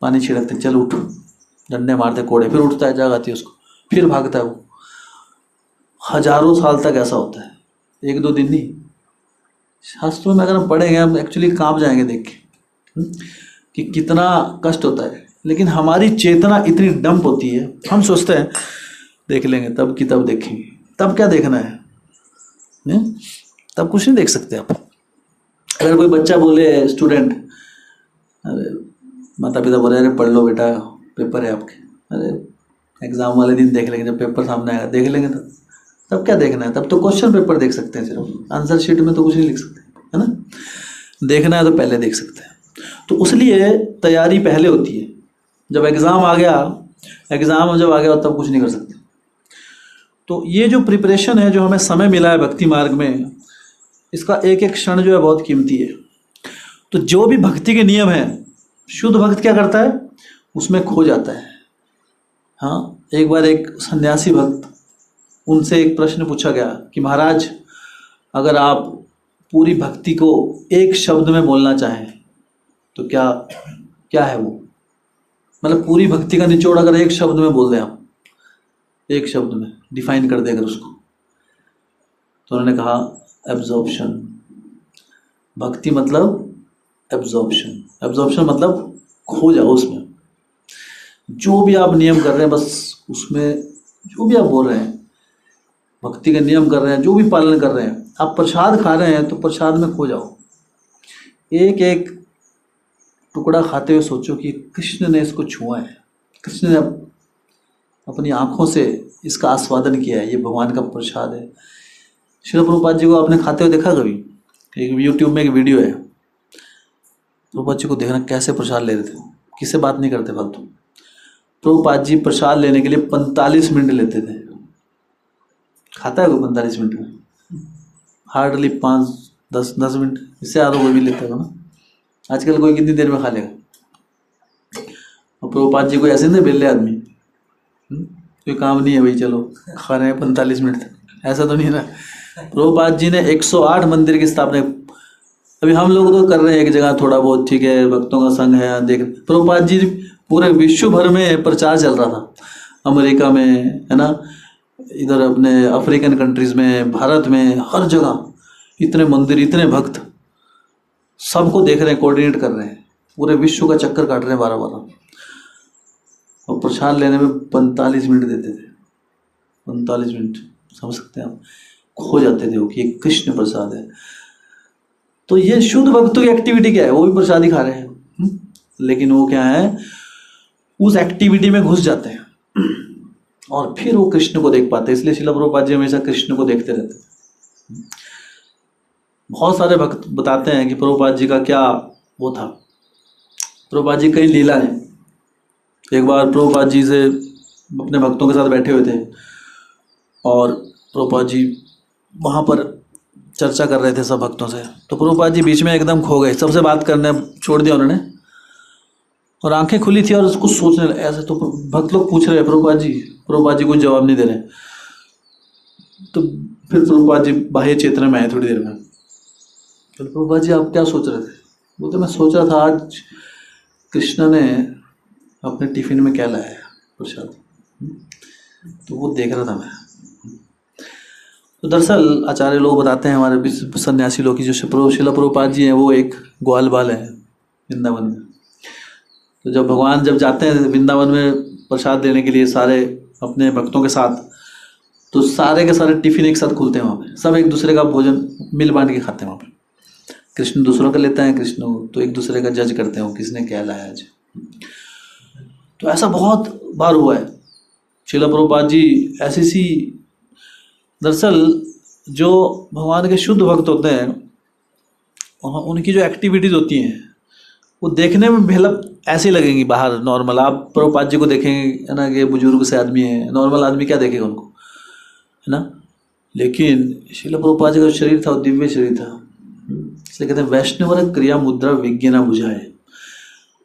पानी छिड़कते हैं, चल उठ, डंडे मारते कोड़े, फिर उठता है, जाग आती है उसको, फिर भागता है वो। हजारों साल तक ऐसा होता है, एक दो दिन नहीं। शास्त्रों में अगर हम पढ़ेंगे हम एक्चुअली कांप जाएंगे देख के, कि कितना कष्ट होता है। लेकिन हमारी चेतना इतनी डंप होती है, हम सोचते हैं देख लेंगे, तब की तब देखेंगे। तब क्या देखना है? तब कुछ नहीं देख सकते आप। अगर कोई बच्चा बोले, स्टूडेंट, अरे माता पिता बोले अरे पढ़ लो बेटा, पेपर है आपके, अरे एग्जाम वाले दिन देख लेंगे, जब पेपर सामने आएगा देख लेंगे। तब क्या देखना है? तब तो क्वेश्चन पेपर देख सकते हैं, सिर्फ आंसर शीट में तो कुछ नहीं लिख सकते, है ना। देखना है तो पहले देख सकते हैं। तो इसलिए तैयारी पहले होती है। जब एग्ज़ाम आ गया, एग्ज़ाम जब आ गया तब कुछ नहीं कर सकते। तो ये जो प्रिपरेशन है, जो हमें समय मिला है भक्ति मार्ग में, इसका एक एक क्षण जो है बहुत कीमती है। तो जो भी भक्ति के नियम हैं, शुद्ध भक्त क्या करता है? उसमें खो जाता है। हाँ, एक बार एक सन्यासी भक्त, उनसे एक प्रश्न पूछा गया कि महाराज, अगर आप पूरी भक्ति को एक शब्द में बोलना चाहें तो क्या क्या है वो? मतलब पूरी भक्ति का निचोड़ अगर एक शब्द में बोल दें आप, एक शब्द में डिफाइन कर दें अगर उसको, तो उन्होंने कहा एब्जॉर्प्शन। भक्ति मतलब एब्जॉर्प्शन। एब्जॉर्प्शन मतलब खो जाओ उसमें। जो भी आप नियम कर रहे हैं, बस उसमें जो भी आप बोल रहे हैं, भक्ति के नियम कर रहे हैं, जो भी पालन कर रहे हैं, आप प्रसाद खा रहे हैं तो प्रसाद में खो जाओ। एक एक टुकड़ा खाते हुए सोचो कि कृष्ण ने इसको छुआ है, कृष्ण ने अपनी आंखों से इसका आस्वादन किया है, ये भगवान का प्रसाद है। श्रील प्रभुपाद जी को आपने खाते हुए देखा कभी? एक यूट्यूब में एक वीडियो है, प्रभुपाद जी को देखना कैसे प्रसाद ले रहे थे, किससे बात नहीं करते फालतू। प्रभुपाद जी प्रसाद लेने के लिए 45 मिनट लेते थे। खाता है कोई 45 मिनट में? हार्डली 5-10 मिनट, इससे ज़्यादा कोई भी लेता है ना। आजकल कोई कितनी देर में खा लेगा? और प्रभुपाद जी को ऐसे नहीं बेले आदमी, कोई काम नहीं है भाई, चलो खा रहे हैं 45 मिनट तक, ऐसा तो नहीं ना। प्रभुपाद जी ने 108 मंदिर की स्थापना। अभी हम लोग तो कर रहे हैं एक जगह थोड़ा बहुत, ठीक है, भक्तों का संघ है, देख। प्रभुपाद जी पूरे विश्व भर में प्रचार चल रहा था, अमेरिका में, है ना, इधर अपने अफ्रीकन कंट्रीज में, भारत में, हर जगह इतने मंदिर, इतने भक्त, सबको देख रहे हैं, कोऑर्डिनेट कर रहे हैं, पूरे विश्व का चक्कर काट रहे हैं 12-12। और प्रसाद लेने में 45 मिनट देते थे। 45 मिनट, समझ सकते हैं आप? खो जाते थे वो कि ये कृष्ण प्रसाद है। तो ये शुद्ध भक्तों की एक्टिविटी क्या है? वो भी प्रसाद ही खा रहे हैं, लेकिन वो क्या है, उस एक्टिविटी में घुस जाते हैं और फिर वो कृष्ण को देख पाते हैं। इसलिए श्रील प्रभुपाद जी हमेशा कृष्ण को देखते रहते थे। बहुत सारे भक्त बताते हैं कि प्रभुपाद जी का क्या वो था। प्रभुपाद जी कई लीला है। एक बार प्रभुपाद जी से अपने भक्तों के साथ बैठे हुए थे और प्रभुपाद जी वहाँ पर चर्चा कर रहे थे सब भक्तों से। तो प्रभुपाद जी बीच में एकदम खो गए, सबसे बात करने छोड़ दिया उन्होंने, और आंखें खुली थी और उसको सोचने लगे ऐसे। तो भक्त लोग पूछ रहे हैं प्रभुपाद जी कुछ जवाब नहीं दे रहे। तो फिर प्रभुपाद जी बाह्य चेतना में आए थोड़ी देर में। तो प्रभुपाद जी आप क्या सोच रहे थे? बोलते मैं सोच रहा था आज कृष्ण ने अपने टिफिन में क्या लाया है प्रसाद, तो वो देख रहा था मैं। तो दरअसल आचार्य लोग बताते हैं, हमारे सन्यासी लोग की, जो श्रील प्रभुपाद जी हैं वो एक ग्वाल बाल है वृंदावन में। तो जब भगवान जब जाते हैं वृंदावन में प्रसाद देने के लिए सारे अपने भक्तों के साथ, तो सारे के सारे टिफिन एक साथ खुलते हैं वहाँ पे, सब एक दूसरे का भोजन मिल बांट के खाते हैं वहाँ पे। कृष्ण दूसरों का लेते हैं, कृष्ण तो एक दूसरे का जज करते हैं किसने क्या लाया आज। तो ऐसा बहुत बार हुआ है। श्रील प्रभुपाद जी ऐसी सी, दरअसल जो भगवान के शुद्ध भक्त होते हैं उनकी जो एक्टिविटीज़ होती हैं वो देखने में भले ऐसे लगेंगी बाहर नॉर्मल। आप प्रभुपाद जी को देखेंगे, है ना, कि बुजुर्ग से आदमी है, नॉर्मल आदमी क्या देखेगा उनको, है ना। लेकिन श्रील प्रभुपाद जी का शरीर था वो दिव्य शरीर था। इसलिए कहते हैं वैष्णव क्रिया मुद्रा विज्ञान बुझाए।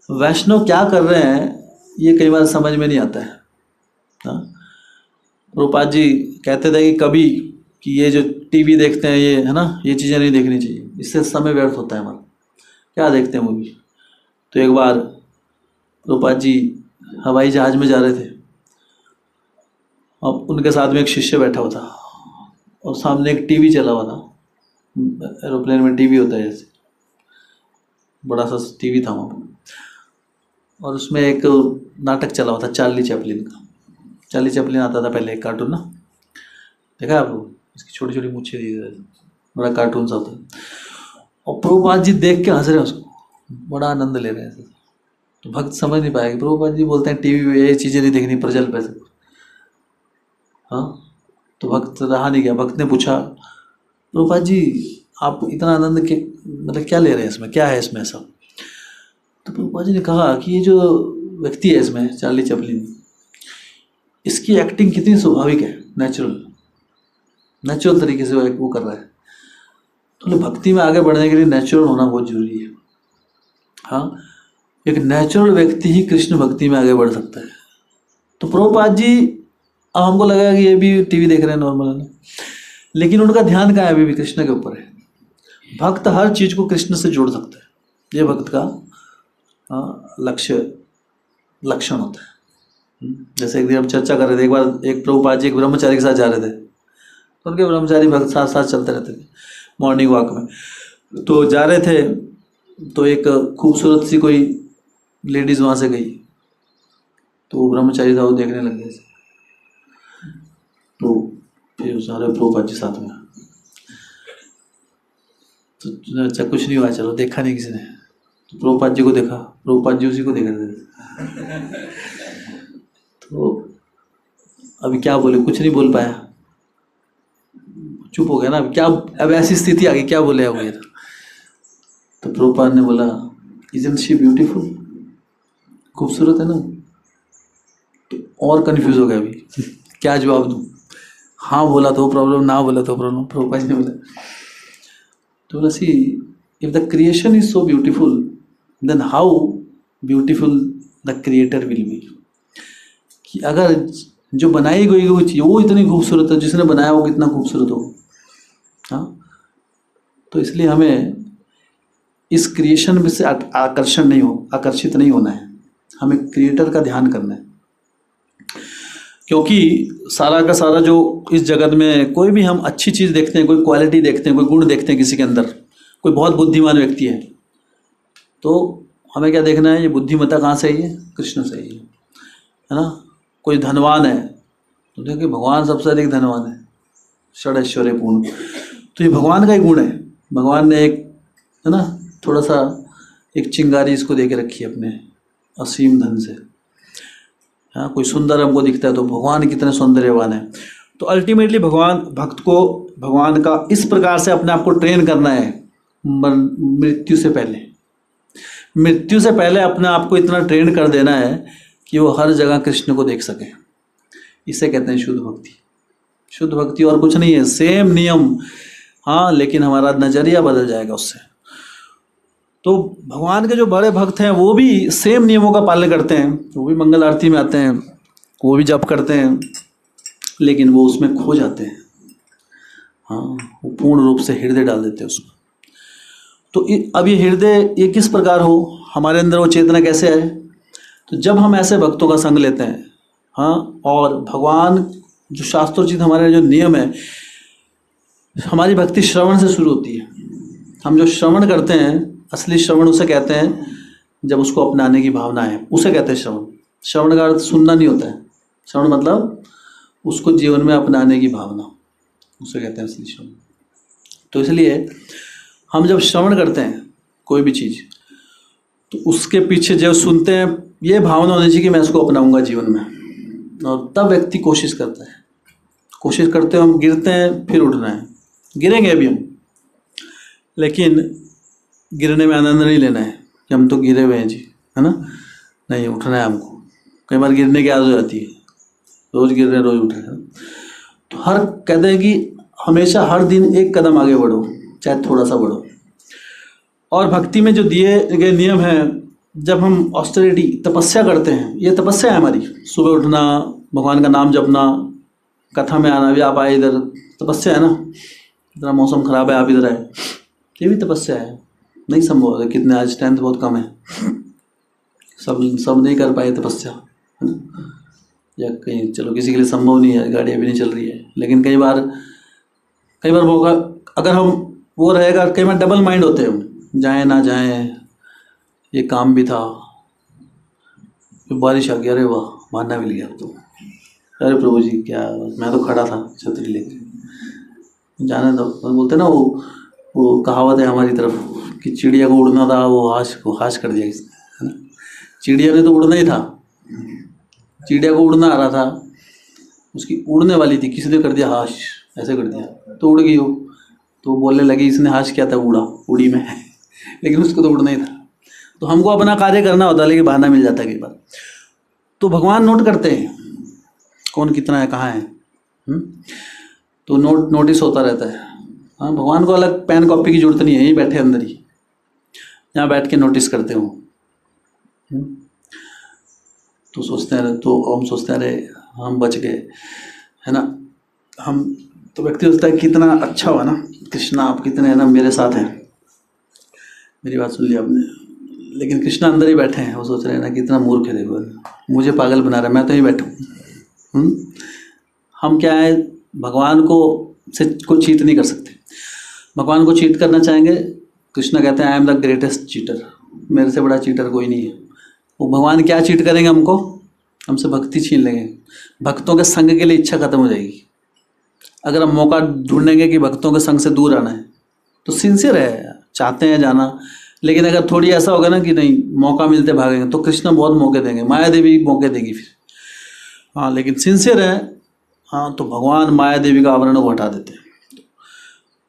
वैष्णव क्या कर रहे हैं ये कई बार समझ में नहीं आता है। प्रभुपाद जी कहते थे कि कभी कि ये जो टीवी देखते हैं ये, है ना, ये चीज़ें नहीं देखनी चाहिए, इससे समय व्यर्थ होता है हमारा। क्या देखते हैं मूवी? तो एक बार प्रभुपाद जी हवाई जहाज़ में जा रहे थे, अब उनके साथ में एक शिष्य बैठा हुआ था और सामने एक टीवी चला हुआ था। एरोप्लेन में टीवी होता है जैसे, बड़ा सा टीवी था वहाँ पर, और उसमें एक नाटक चला हुआ था चार्ली चैपलिन का। चार्ली चैपलिन आता था पहले, एक कार्टून ना, देखा है आप लोग? इसकी छोटी छोटी मूछें दी रहती, बड़ा कार्टून सा होता है। और प्रभुपाद जी देख के हंस रहे हैं उसको, बड़ा आनंद ले रहे हैं। तो भक्त समझ नहीं पाएगा। प्रभुपाद जी बोलते हैं टीवी में ये चीज़ें नहीं देखनी, प्रजल पैसे। हाँ, तो भक्त रहा नहीं गया। भक्त ने पूछा, प्रभुपाद जी आप इतना आनंद के मतलब क्या ले रहे हैं इसमें, क्या है इसमें ऐसा? तो प्रभुपाद जी ने कहा कि ये जो व्यक्ति है इसमें, चार्ली चैपलिन, इसकी एक्टिंग कितनी स्वाभाविक है, नेचुरल तरीके से वो कर रहा है। तो भक्ति में आगे बढ़ने के लिए नेचुरल होना बहुत जरूरी है। हाँ, एक नेचुरल व्यक्ति ही कृष्ण भक्ति में आगे बढ़ सकता है। तो प्रभुपाद जी, अब हमको लगा कि ये भी टीवी देख रहे हैं नॉर्मल है, लेकिन उनका ध्यान कहाँ है? अभी भी कृष्ण के ऊपर है। भक्त हर चीज को कृष्ण से जोड़ सकता है, ये भक्त का लक्षण होता है। जैसे एक दिन हम चर्चा कर रहे थे, एक बार एक प्रभुपाद जी एक ब्रह्मचारी के साथ जा रहे थे, तो उनके ब्रह्मचारी भक्त साथ साथ चलते रहते थे मॉर्निंग वॉक में। तो जा रहे थे तो एक खूबसूरत सी कोई लेडीज वहां से गई, तो वो ब्रह्मचारी था, वो देखने लग गए। तो फिर सारे प्रभुपाद जी साथ में, तो अच्छा कुछ नहीं हुआ, चलो, देखा नहीं किसी ने। तो प्रभुपाद जी को देखा, प्रभुपाद जी उसी को देख रहे थे। तो अभी क्या बोले, कुछ नहीं बोल पाया, चुप हो गया ना। अब क्या, अब ऐसी स्थिति आ गई, क्या बोले अब ये? तो प्रभुपाद ने बोला, इजंट शी ब्यूटीफुल, खूबसूरत है ना? तो और कंफ्यूज हो गया अभी, क्या जवाब दूं? हाँ बोला तो प्रॉब्लम, ना बोला तो प्रॉब्लम। प्रभुपाद ने बोला, तो बोला, see if the creation is so beautiful, then how beautiful the creator will be. कि अगर जो बनाई गई वो चीज वो इतनी खूबसूरत है, जिसने बनाया वो कितना खूबसूरत हो। हाँ, तो इसलिए हमें इस क्रिएशन में से आकर्षित नहीं होना है, हमें क्रिएटर का ध्यान करना है। क्योंकि सारा का सारा जो इस जगत में कोई भी हम अच्छी चीज देखते हैं, कोई क्वालिटी देखते हैं, कोई गुण देखते हैं किसी के अंदर, कोई बहुत बुद्धिमान व्यक्ति है, तो हमें क्या देखना है? ये बुद्धिमत्ता कहाँ से आई है? कृष्ण से आई है ना। कोई धनवान है तो देखिए भगवान सबसे अधिक धनवान है, षड पूर्ण, तो ये भगवान का ही गुण है। भगवान ने एक, है ना, थोड़ा सा एक चिंगारी इसको दे के रखी है अपने असीम धन से। हाँ, कोई सुंदर हमको दिखता है तो भगवान कितने सौंदर्यवान है। तो अल्टीमेटली भक्त को भगवान का इस प्रकार से अपने आप को ट्रेन करना है, मृत्यु से पहले अपने आप को इतना ट्रेन कर देना है कि वो हर जगह कृष्ण को देख सके। इसे कहते हैं शुद्ध भक्ति। शुद्ध भक्ति और कुछ नहीं है, सेम नियम, हाँ, लेकिन हमारा नजरिया बदल जाएगा उससे। तो भगवान के जो बड़े भक्त हैं वो भी सेम नियमों का पालन करते हैं, वो भी मंगल आरती में आते हैं, वो भी जप करते हैं, लेकिन वो उसमें खो जाते हैं। हाँ, वो पूर्ण रूप से हृदय डाल देते हैं उसमें। तो अब ये हृदय ये किस प्रकार हो, हमारे अंदर वो चेतना कैसे आए? तो जब हम ऐसे भक्तों का संग लेते हैं, हाँ, और भगवान जो शास्त्रोचित हमारे जो नियम है, हमारी भक्ति श्रवण से शुरू होती है। हम जो श्रवण करते हैं, असली श्रवण उसे कहते हैं जब उसको अपनाने की भावना है, उसे कहते हैं श्रवण। श्रवण का अर्थ सुनना नहीं होता है, श्रवण मतलब उसको जीवन में अपनाने की भावना, उसे कहते हैं असली श्रवण। तो इसलिए हम जब श्रवण करते हैं कोई भी चीज़, तो उसके पीछे जब सुनते हैं ये भावना होनी चाहिए कि मैं इसको अपनाऊंगा जीवन में, और तब व्यक्ति कोशिश करता है। कोशिश करते हैं, हम गिरते हैं, फिर उठना है, गिरेंगे अभी हम, लेकिन गिरने में आनंद नहीं लेना है कि हम तो गिरे हुए हैं जी, है ना, नहीं, उठना है हमको। कई बार गिरने की आदत हो जाती है, रोज गिर रहे हैं, रोज उठ रहे हैं। तो हर कहते हैं कि हमेशा हर दिन एक कदम आगे बढ़ो, चाहे थोड़ा सा बढ़ो। और भक्ति में जो दिए गए नियम हैं, जब हम ऑस्टेरिटी तपस्या करते हैं, ये तपस्या है हमारी, सुबह उठना, भगवान का नाम जपना, कथा में आना, भी आप आए इधर, तपस्या है ना। इतना मौसम खराब है, आप इधर आए, ये भी तपस्या है। नहीं संभव है, कितने आज स्ट्रेंथ बहुत कम है, सब नहीं कर पाए तपस्या, है ना। या कहीं चलो किसी के लिए संभव नहीं है, गाड़ी अभी नहीं चल रही है, लेकिन कई बार कई बार मौका, अगर हम वो रहेगा, कई बार डबल माइंड होते हैं हम, जाएं ना जाएं, ये काम भी था, फिर बारिश आ गया, अरे वाह बहाना मिल गया। तो अरे प्रभु जी क्या, मैं तो खड़ा था छतरी लेके, जाने दो। तो बोलते ना वो कहावत है हमारी तरफ कि चिड़िया को उड़ना था, वो हाश कर दिया इसने, है ना। चिड़िया ने तो उड़ना ही था, चिड़िया को उड़ना आ रहा था, उसकी उड़ने वाली थी, किसी ने कर दिया हाश, ऐसे कर दिया तो उड़ गई वो। तो बोलने लगी इसने हाश किया था, उड़ी में लेकिन उसको तो उड़ना ही था। तो हमको अपना कार्य करना होता है, लेकिन बहाना मिल जाता है कई बार। तो भगवान नोट करते हैं कौन कितना है, कहाँ है। तो नोटिस होता रहता है। हाँ, भगवान को अलग पेन कॉपी की जरूरत नहीं है, यहीं बैठे अंदर ही, यहाँ बैठ के नोटिस करते हो। तो सोचते हैं, तो हम सोचते हैं अरे हम बच गए, है ना। हम तो व्यक्ति सोचता है कितना अच्छा हुआ ना, कृष्णा आप कितने है ना मेरे साथ हैं। मेरी बात सुन ली आपने, लेकिन कृष्णा अंदर ही बैठे हैं, वो सोच रहे हैं ना कितना मूर्ख है, देखो मुझे पागल बना रहा है, मैं तो यहीं बैठूँ। हम क्या है, भगवान को चीट नहीं कर सकते। भगवान को चीट करना चाहेंगे, कृष्णा कहते हैं I am the greatest cheater, मेरे से बड़ा चीटर कोई नहीं है। वो भगवान क्या चीट करेंगे हमको, हमसे भक्ति छीन लेंगे, भक्तों के संग के लिए इच्छा खत्म हो जाएगी। अगर हम मौका ढूंढेंगे कि भक्तों के संग से दूर आना है, तो सिंसियर है, चाहते हैं जाना, लेकिन अगर थोड़ी ऐसा होगा ना कि नहीं मौका मिलते भागेंगे, तो कृष्ण बहुत मौके देंगे, माया देवी मौके देगी फिर। हाँ, लेकिन सिंसियर है, हाँ, तो भगवान माया देवी का आवरण को हटा देते हैं।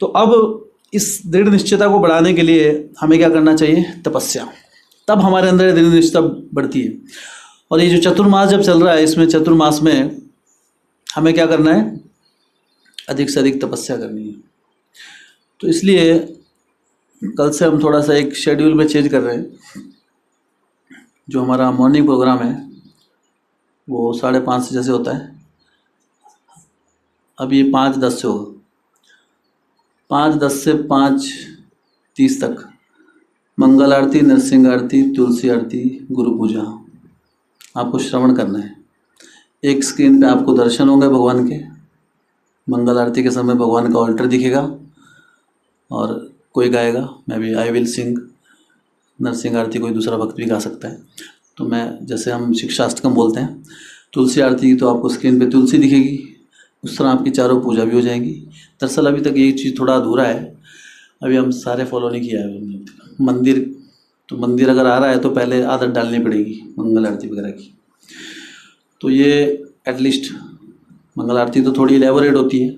तो अब इस दृढ़ निश्चयता को बढ़ाने के लिए हमें क्या करना चाहिए, तपस्या। तब हमारे अंदर दृढ़ निश्चयता बढ़ती है। और ये जो चतुर्मास जब चल रहा है, इसमें चतुर्मास में हमें क्या करना है, अधिक से अधिक तपस्या करनी है। तो इसलिए कल से हम थोड़ा सा एक शेड्यूल में चेंज कर रहे हैं। जो हमारा मॉर्निंग प्रोग्राम है वो 5:30 से जैसे होता है, अब ये 5:10 से होगा, 5:10 से 5:30 तक मंगल आरती, नरसिंह आरती, तुलसी आरती, गुरु पूजा आपको श्रवण करना है। एक स्क्रीन पे आपको दर्शन होंगे भगवान के। मंगल आरती के समय भगवान का ऑल्टर दिखेगा और कोई गाएगा, मैं भी आई विल सिंग। नरसिंह आरती कोई दूसरा भक्त भी गा सकता है। तो मैं, जैसे हम शिक्षाष्टकम बोलते हैं, तुलसी आरती तो आपको स्क्रीन पे तुलसी दिखेगी, उस तरह आपकी चारों पूजा भी हो जाएंगी। दरअसल अभी तक ये चीज़ थोड़ा अधूरा है, अभी हम सारे फॉलो नहीं किया है। मंदिर, तो मंदिर अगर आ रहा है तो पहले आदत डालनी पड़ेगी मंगल आरती वगैरह की। तो ये एटलीस्ट मंगल आरती तो थोड़ी इलेबोरेट होती है,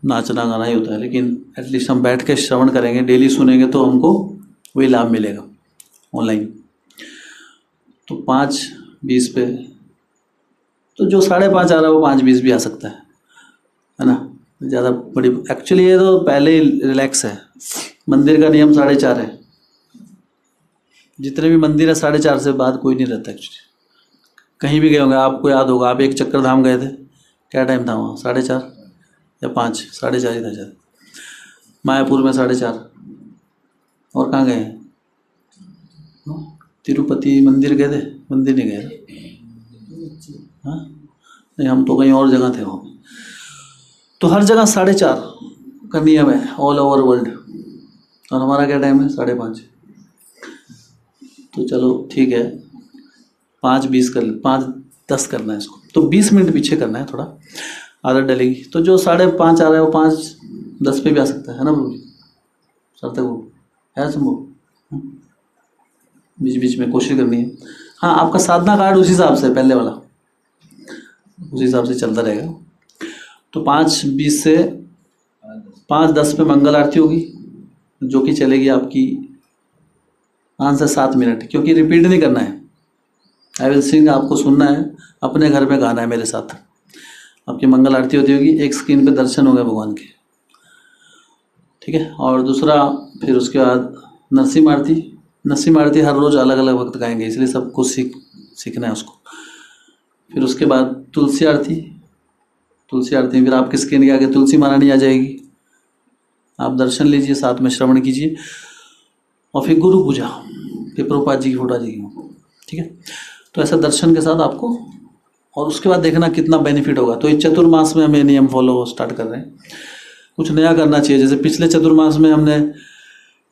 नाचना गाना ही होता है, लेकिन एटलीस्ट हम बैठ के श्रवण करेंगे, डेली सुनेंगे तो हमको वही लाभ मिलेगा ऑनलाइन। तो 5:20 पे, तो जो 5:30 आ रहा है वो 5:20 भी आ सकता है ना। ज़्यादा बड़ी एक्चुअली ये तो पहले ही रिलैक्स है। मंदिर का नियम 4:30 है, जितने भी मंदिर है 4:30 से बाद कोई नहीं रहता एक्चुअली। कहीं भी गए होंगे, आपको याद होगा, आप एक चक्कर धाम गए थे, क्या टाइम था वहाँ, 4:30 या 5, 4:30 ही था शायद। मायापुर में 4:30। और कहाँ गए हैं, तिरुपति मंदिर गए थे, मंदिर नहीं गए। हाँ नहीं, हम तो कहीं और जगह थे वहाँ। तो हर जगह 4:30 का नियम है ऑल ओवर वर्ल्ड। और हमारा क्या टाइम है, 5:30। तो चलो ठीक है, 5:20 कर, 5:10 करना है इसको, तो 20 मिनट पीछे करना है, थोड़ा आदत डलेगी। तो जो 5:30 आ रहा है वो 5:10 पे भी आ सकता है ना प्रभु जी, सर तक वो है संभव। बीच बीच में कोशिश करनी है। हाँ, आपका साधना कार्ड उसी हिसाब से, पहले वाला उसी हिसाब से चलता रहेगा। तो 5:20 से 5:10 पे मंगल आरती होगी, जो कि चलेगी आपकी 5 से 7 मिनट, क्योंकि रिपीट नहीं करना है। आई विल सिंग आपको सुनना है, अपने घर में गाना है मेरे साथ। आपकी मंगल आरती होती होगी, एक स्क्रीन पे दर्शन हो गए भगवान के, ठीक है। और दूसरा, फिर उसके बाद नरसिंह आरती। नरसिंह आरती हर रोज़ अलग अलग वक्त गाएंगे, इसलिए सबको सीखना है उसको। फिर उसके बाद तुलसी आरती। तुलसी आरती फिर आपके स्क्रीन के आगे तुलसी महारानी आ जाएगी, आप दर्शन लीजिए, साथ में श्रवण कीजिए। और फिर गुरु पूजा, फिर प्रभुपाद जी की फोटो आ जाएगी, ठीक है। तो ऐसा दर्शन के साथ आपको, और उसके बाद देखना कितना बेनिफिट होगा। तो इस चतुर्मास में हम ये नियम फॉलो स्टार्ट कर रहे हैं। कुछ नया करना चाहिए। जैसे पिछले चतुर्मास में हमने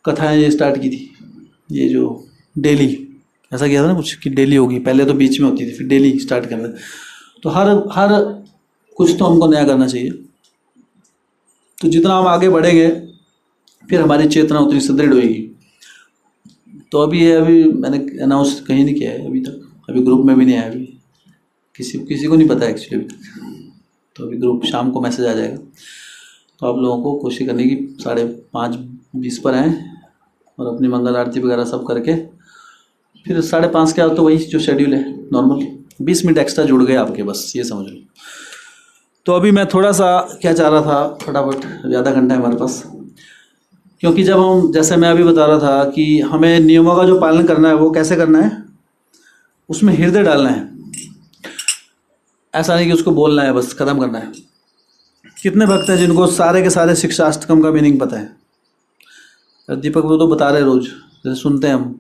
कथाएं ये स्टार्ट की थी, ये जो डेली ऐसा किया था ना कुछ कि डेली होगी, पहले तो बीच में होती थी, फिर डेली स्टार्ट कर रहे। तो हर कुछ तो हमको नया करना चाहिए। तो जितना हम आगे बढ़ेंगे फिर हमारी चेतना उतनी सुदृढ़ होगी। तो अभी मैंने अनाउंस कहीं नहीं किया है अभी तक, अभी ग्रुप में भी नहीं आया, अभी किसी को नहीं पता एक्चुअली अभी तक। तो अभी ग्रुप शाम को मैसेज आ जाएगा। तो आप लोगों को कोशिश करने की 5:30 पर आएँ और अपनी मंगल आरती वगैरह सब करके फिर 5:30 के तो वही जो शेड्यूल है नॉर्मल, 20 मिनट एक्स्ट्रा जुड़ गए आपके, बस ये समझ लो। तो अभी मैं थोड़ा सा क्या चाह रहा था, फटाफट, ज़्यादा घंटा है हमारे पास, क्योंकि जब हम, जैसे मैं अभी बता रहा था कि हमें नियमों का जो पालन करना है वो कैसे करना है, उसमें हृदय डालना है। ऐसा नहीं कि उसको बोलना है बस, खत्म करना है। कितने भक्त हैं जिनको सारे के सारे शिक्षाष्टकम का मीनिंग पता है? दीपक वो तो बता रहे रोज, जैसे सुनते हैं हम,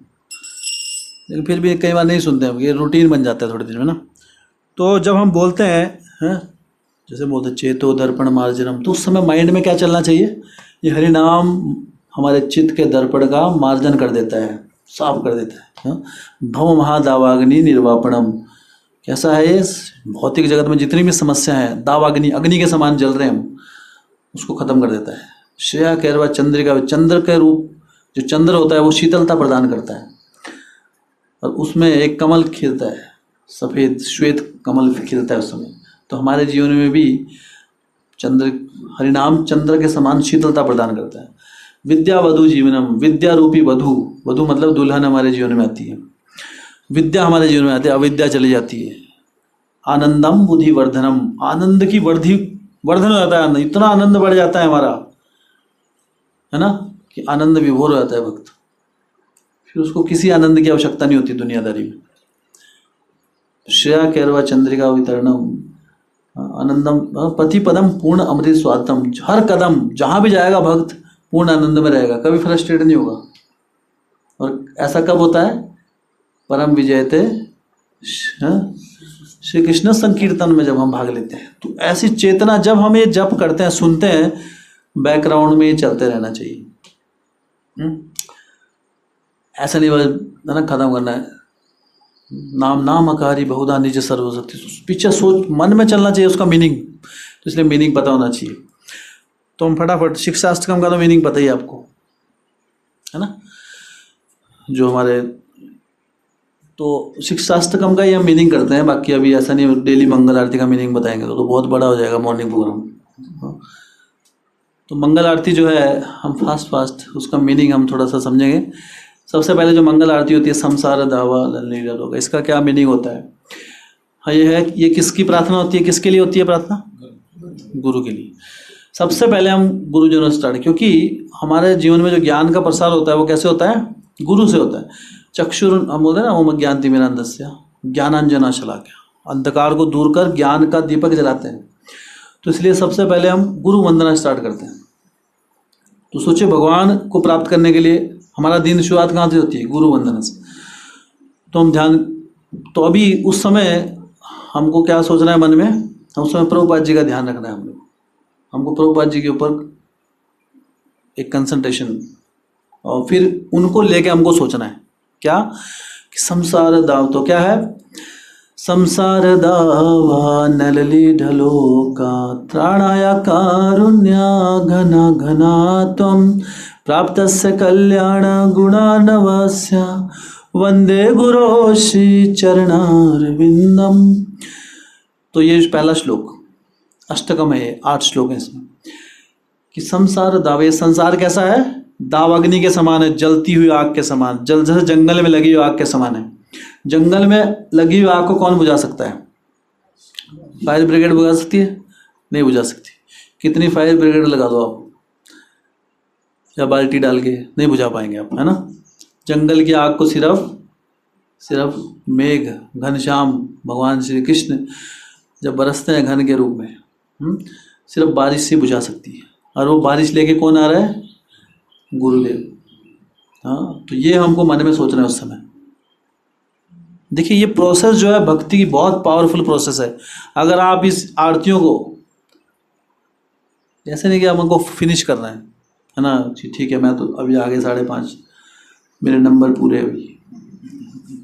लेकिन फिर भी कई बार नहीं सुनते हम, ये रूटीन बन जाता है थोड़े दिन में ना। तो जब हम बोलते हैं जैसे बोलते चेतो दर्पण मार्जनम, तो उस समय माइंड में क्या चलना चाहिए? ये हरि नाम हमारे चित्त के दर्पण का मार्जन कर देता है, साफ कर देता है। भव महादावाग्नि निर्वापणम, कैसा है ये? भौतिक जगत में जितनी भी समस्या है, दावाग्नि, अग्नि के समान जल रहे हैं हम, उसको खत्म कर देता है। श्रेया कैरवा चंद्रिका, चंद्र के रूप जो चंद्र होता है वो शीतलता प्रदान करता है, और उसमें एक कमल खिलता है, सफ़ेद श्वेत कमल खिलता है उस समय। तो हमारे जीवन में भी चंद्र, हरिनाम चंद्र के समान शीतलता प्रदान करता है। विद्या वधु जीवनम, विद्या रूपी वधु, वधु मतलब दुल्हन हमारे जीवन में आती है, विद्या हमारे जीवन में आती है, अविद्या चली जाती है। आनंदम बुद्धि वर्धनम, आनंद की वर्धन हो जाता है, आनंद, इतना आनंद बढ़ जाता है हमारा, है ना, कि आनंद विभोर हो जाता है भक्त। फिर उसको किसी आनंद की आवश्यकता नहीं होती दुनियादारी में। श्रेया कैरवा चंद्रिका वितरणम आनंदम पति पदम पूर्ण अमृत स्वादम, हर कदम जहां भी जाएगा भक्त पूर्ण आनंद में रहेगा, कभी फ्रस्ट्रेट नहीं होगा। और ऐसा कब होता है? परम विजयते श्री कृष्ण संकीर्तन में जब हम भाग लेते हैं, तो ऐसी चेतना जब हम ये जप करते हैं, सुनते हैं, बैकग्राउंड में ये चलते रहना चाहिए। ऐसा नहीं है ना, खत्म करना है। नाम नाम अकारी बहुधा निज सर्वशक्ति, पीछे सोच, मन में चलना चाहिए उसका मीनिंग, तो इसलिए मीनिंग पता होना चाहिए। तो हम फटाफट, शिक्षाष्टकम का तो मीनिंग पता ही आपको है ना, जो हमारे, तो शिक्षाष्टकम का ही हम मीनिंग करते हैं। बाकी अभी ऐसा नहीं डेली मंगल आरती का मीनिंग बताएंगे तो बहुत बड़ा हो जाएगा मॉर्निंग प्रोग्राम। तो मंगल आरती जो है हम फास्ट उसका मीनिंग हम थोड़ा सा समझेंगे। सबसे पहले जो मंगल आरती होती है, संसार दावा लीला होगा, इसका क्या मीनिंग होता है? हाँ, ये है, ये किसकी प्रार्थना होती है, किसके लिए होती है प्रार्थना? गुरु के लिए। सबसे पहले हम गुरुजनों से स्टार्ट, क्योंकि हमारे जीवन में जो ज्ञान का प्रसार होता है वो कैसे होता है? गुरु से होता है। चक्षुर, हम बोलते हैं ना, ओम ज्ञानतिमिरान्धस्य ज्ञानांजना शलाकया, अंधकार को दूर कर ज्ञान का दीपक जलाते हैं। तो इसलिए सबसे पहले हम गुरु वंदना स्टार्ट करते हैं। तो सोचिए, भगवान को प्राप्त करने के लिए हमारा दिन शुरुआत कहाँ से होती है? गुरु वंदना से। तो हम ध्यान, तो अभी उस समय हमको क्या सोचना है मन में? हम उस समय प्रभुपाद जी का ध्यान रखना है। हमको प्रभुपाद जी के ऊपर एक कंसंट्रेशन, और फिर उनको लेके हमको सोचना है क्या? कि संसार दाव, तो क्या है? संसार दावा नलली ढलोका त्राणाया कारुण्या घना घना त्वं प्राप्तस्य कल्याण गुणानवस्य वंदे गुरो श्री चरणारविंदम। तो ये पहला श्लोक अष्टकम है, 8 श्लोक है इसमें। कि संसार दावे, संसार कैसा है? दाव अग्नि के समान है, जलती हुई आग के समान, जैसे जंगल में लगी हुई आग के समान है। जंगल में लगी हुई आग को कौन बुझा सकता है? फायर ब्रिगेड बुझा सकती है? नहीं बुझा सकती। कितनी फायर ब्रिगेड लगा दो आप या बाल्टी डाल के, नहीं बुझा पाएंगे आप, है ना। जंगल की आग को सिर्फ मेघ, घनश्याम भगवान श्री कृष्ण जब बरसते हैं घन के रूप में, सिर्फ बारिश से बुझा सकती है। और वो बारिश लेके कौन आ रहा है? गुरुदेव। हाँ, तो ये हमको मन में सोचना है उस समय। देखिए, ये प्रोसेस जो है भक्ति की बहुत पावरफुल प्रोसेस है। अगर आप इस आरतियों को ऐसे नहीं कि हमको फिनिश करना है ना, ठीक है मैं तो अभी आगे 5:30 मेरे नंबर पूरे अभी,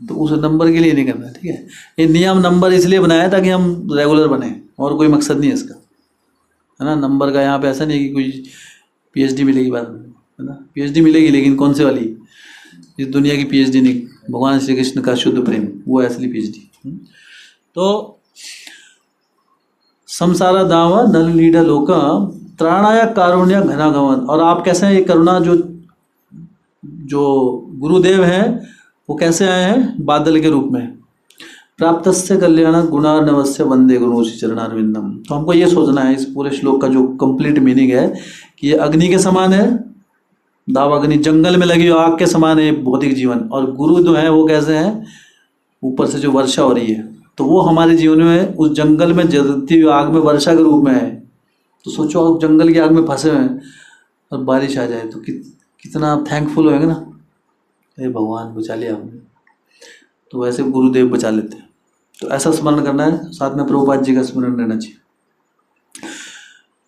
तो उस नंबर के लिए नहीं करना है, ठीक है। ये नियम नंबर इसलिए बनाया ताकि हम रेगुलर बने, और कोई मकसद नहीं है इसका, है ना। नंबर का यहाँ पे ऐसा नहीं है कि कोई पीएचडी मिलेगी बाद में, है ना। पीएचडी मिलेगी लेकिन कौन से वाली, इस दुनिया की पीएचडी नहीं, भगवान श्री कृष्ण का शुद्ध प्रेम, वो है असली पीएचडी। तो संसारा दावा नल लीडा लोका त्राणाया कारुण्य घनागमन, और आप कैसे हैं, ये करुणा जो गुरुदेव हैं वो कैसे आए हैं, बादल के रूप में। प्राप्तस्य कल्याण गुणार्णवस्य वंदे गुरु चरणारविंदम। तो हमको ये सोचना है इस पूरे श्लोक का जो कंप्लीट मीनिंग है कि ये अग्नि के समान है, दाव अग्नि जंगल में लगी आग के समान है भौतिक जीवन, और गुरु जो है वो कैसे हैं, ऊपर से जो वर्षा हो रही है, तो वो हमारे जीवन में उस जंगल में जलती हुई आग में वर्षा के रूप में है। तो सोचो आप जंगल की आग में फंसे हुए हैं और बारिश आ जाए तो कितना थैंकफुल होएंगे ना, अरे भगवान बचा लिया हमने। तो वैसे गुरुदेव बचा लेते हैं, तो ऐसा स्मरण करना है, साथ में प्रभुपाद जी का स्मरण रहना चाहिए।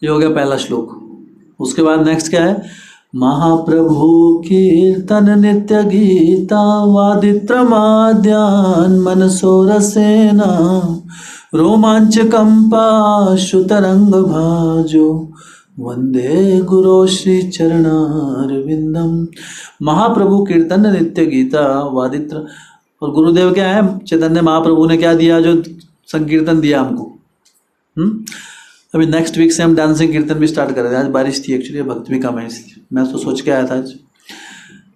ये हो गया पहला श्लोक। उसके बाद नेक्स्ट क्या है, महाप्रभु कीर्तन नित्य गीता वादित्रमाद्यान मनसो रसेना रोमांच कंपा शुतरंग भाजो वंदे गुरो श्री चरणारविंदम। महाप्रभु कीर्तन नित्य गीता वादित्र, और गुरुदेव क्या है, चैतन्य महाप्रभु ने क्या दिया, जो संकीर्तन दिया हमको। अभी नेक्स्ट वीक से हम डांसिंग कीर्तन भी स्टार्ट कर रहे हैं। आज बारिश थी एक्चुअली, भक्त भी कम है इसलिए मैं तो सोच के आया था आज।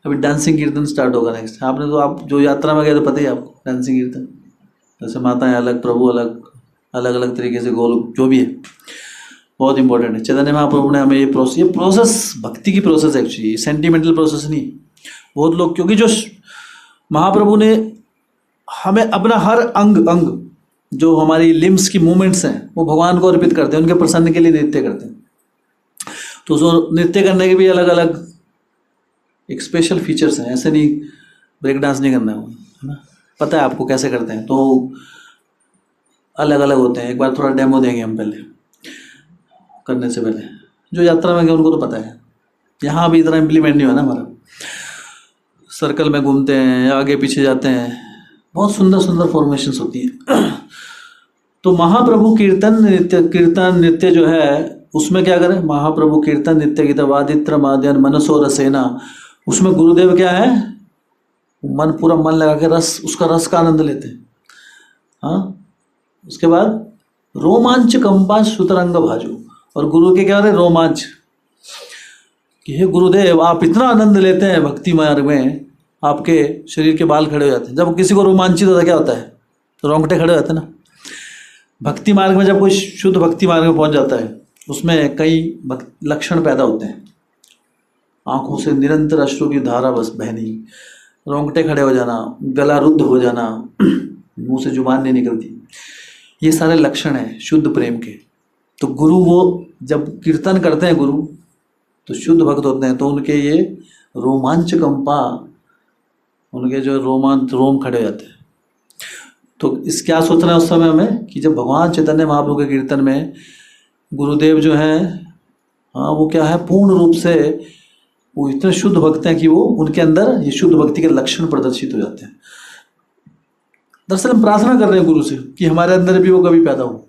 अभी डांसिंग कीर्तन स्टार्ट होगा नेक्स्ट। आपने तो आप जो यात्रा में गए तो पता ही आपको, डांसिंग कीर्तन जैसे माताएं अलग, प्रभु अलग, अलग अलग तरीके से गोल जो भी है, बहुत इंपॉर्टेंट है। चैतन्य महाप्रभु ने हमें ये प्रोसेस भक्ति की प्रोसेस है एक्चुअली, सेंटिमेंटल प्रोसेस नहीं। बहुत लोग, क्योंकि जो महाप्रभु ने हमें अपना हर अंग जो हमारी लिम्स की मूवमेंट्स हैं वो भगवान को अर्पित करते हैं, उनके प्रसन्न के लिए नृत्य करते हैं। तो जो नृत्य करने के भी अलग अलग एक स्पेशल फीचर्स हैं, ऐसे नहीं ब्रेक डांस नहीं करना है ना, पता है आपको कैसे करते हैं, तो अलग अलग होते हैं। एक बार थोड़ा डेमो देंगे हम पहले करने से पहले, जो यात्रा में गए उनको तो पता है। यहाँ भी इतना इम्प्लीमेंट नहीं हुआ ना हमारा, सर्कल में घूमते हैं, आगे पीछे जाते हैं, बहुत सुंदर सुंदर फॉर्मेशंस होती हैं। तो महाप्रभु कीर्तन नृत्य जो है उसमें क्या करें, महाप्रभु कीर्तन नृत्य गीता वादित्र माद्यन मनसो रसेना, उसमें गुरुदेव क्या है, मन पूरा मन लगा के उसका रस का आनंद लेते हैं। हाँ, उसके बाद रोमांच कंपा सुतरंग भाजो, और गुरु के क्या रहे रोमांच, कि हे गुरुदेव आप इतना आनंद लेते हैं भक्ति मार्ग में, आपके शरीर के बाल खड़े हो जाते हैं। जब किसी को रोमांचित होता क्या होता है, तो रोंगटे खड़े हो जाते हैं ना। भक्ति मार्ग में जब कोई शुद्ध भक्ति मार्ग में पहुंच जाता है, उसमें कई लक्षण पैदा होते हैं। आंखों से निरंतर अश्रु की धारा बस बहनी, रोंगटे खड़े हो जाना, गला रुद्ध हो जाना, मुंह से जुबान नहीं निकलती, ये सारे लक्षण हैं शुद्ध प्रेम के। तो गुरु वो जब कीर्तन करते हैं गुरु, तो शुद्ध भक्त होते हैं, तो उनके ये रोमांच कंपा, उनके जो रोम खड़े हो जाते हैं। तो इस क्या सोचना है उस समय हमें, कि जब भगवान चैतन्य महाप्रभु के कीर्तन में गुरुदेव जो हैं, हाँ वो क्या है, पूर्ण रूप से वो इतने शुद्ध भक्त हैं कि वो उनके अंदर ये शुद्ध भक्ति के लक्षण प्रदर्शित हो जाते हैं। दरअसल हम प्रार्थना कर रहे हैं गुरु से कि हमारे अंदर भी वो कभी पैदा हो।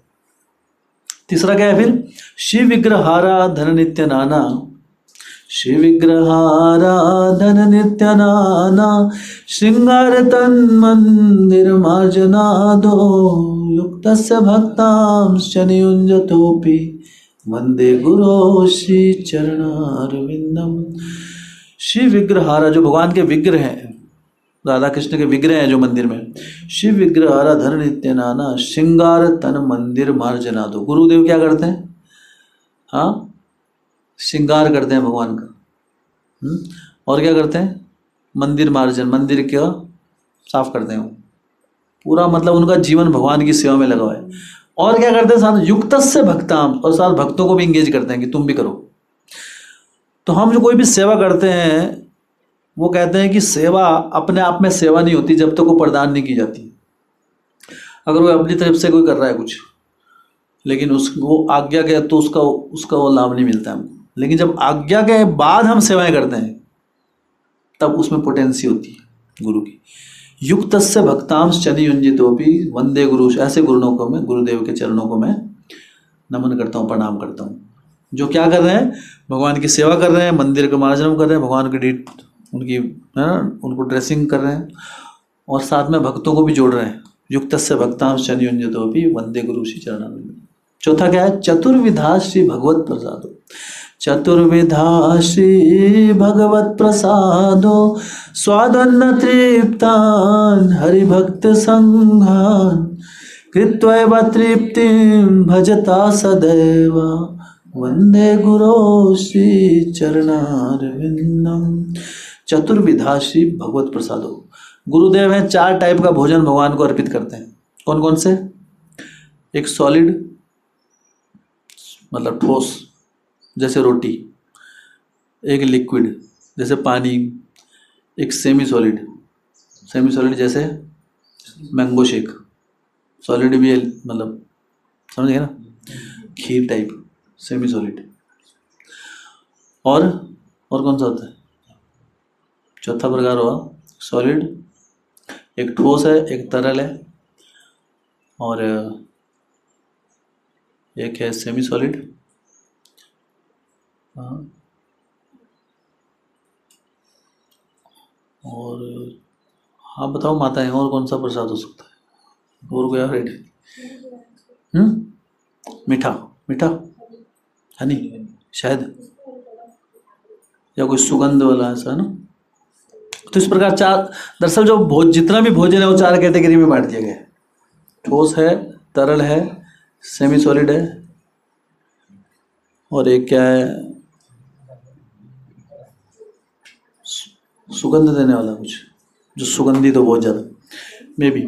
तीसरा क्या है फिर, शिव विग्रहारा धन नित्य नाना, शिव विग्रहाराधन नित्य नाना श्रृंगार तन मंदिर मार्जनादो युक्तस्य भक्तांश्च नियुञ्जतोऽपि वंदे गुरो श्री चरणारविंदम। शिव विग्रहारा, जो भगवान के विग्रह हैं, राधा कृष्ण के विग्रह हैं जो मंदिर में, शिव विग्रहारा धन नित्य नाना श्रृंगार तन मंदिर मार्जनादो। गुरुदेव क्या करते हैं, हाँ श्रृंगार करते हैं भगवान का, और क्या करते हैं, मंदिर मार्जन, मंदिर का साफ करते हैं वो पूरा, मतलब उनका जीवन भगवान की सेवा में लगा हुआ है। और क्या करते हैं, साथ युक्तस्य भक्ताम, और साथ भक्तों को भी इंगेज करते हैं कि तुम भी करो। तो हम जो कोई भी सेवा करते हैं वो कहते हैं कि सेवा अपने आप में सेवा नहीं होती जब तक वो प्रदान नहीं की जाती। अगर वो अपनी तरफ से कोई कर रहा है कुछ, लेकिन वो आज्ञा के तो उसका उसका वो लाभ नहीं मिलता हमको। लेकिन जब आज्ञा के बाद हम सेवाएं करते हैं तब उसमें पोटेंसी होती है गुरु की। युक्तस्य भक्तांश चनि युंजितोपि वंदे गुरु, ऐसे गुरुओं को मैं, गुरुदेव के चरणों को मैं नमन करता हूँ, प्रणाम करता हूँ, जो क्या कर रहे हैं, भगवान की सेवा कर रहे हैं, मंदिर का मार्जन कर रहे हैं, भगवान की उनकी उनको ड्रेसिंग कर रहे हैं और साथ में भक्तों को भी जोड़ रहे हैं। युक्तस्य भक्तांश चनि युंजितोपि वंदे गुरु श्री चरणारविंदम। चौथा क्या है, चतुर्विधा श्री भगवत प्रसादो। चतुर्विधा श्री भगवत प्रसादो स्वादन्न तृप्तान हरिभक्त संघान कृत्वैव तृप्तिं भजता सदैव वंदे गुरो श्री चरणारविंदम। चतुर्विधा श्री भगवत प्रसादो। गुरुदेव हैं 4 टाइप का भोजन भगवान को अर्पित करते हैं। कौन कौन से? एक सॉलिड मतलब ठोस जैसे रोटी, एक लिक्विड जैसे पानी, एक सेमी सॉलिड जैसे मैंगो शेक, सॉलिड भी है मतलब समझ गए ना, खीर टाइप सेमी सॉलिड। और कौन सा होता है? चौथा प्रकार हुआ सॉलिड, एक ठोस है, एक तरल है और एक है सेमी सॉलिड। और हाँ बताओ माताएं, और कौन सा प्रसाद हो सकता है? और कोई रेडी? मीठा हनी शायद, या कोई सुगंध वाला ऐसा ना। तो इस प्रकार 4, दरअसल जो जितना भी भोजन है वो 4 कैटेगरी में बांट दिया गया है। ठोस है, तरल है, सेमी सॉलिड है और एक क्या है, सुगंध देने वाला कुछ, जो सुगंधित हो बहुत ज़्यादा मे बी,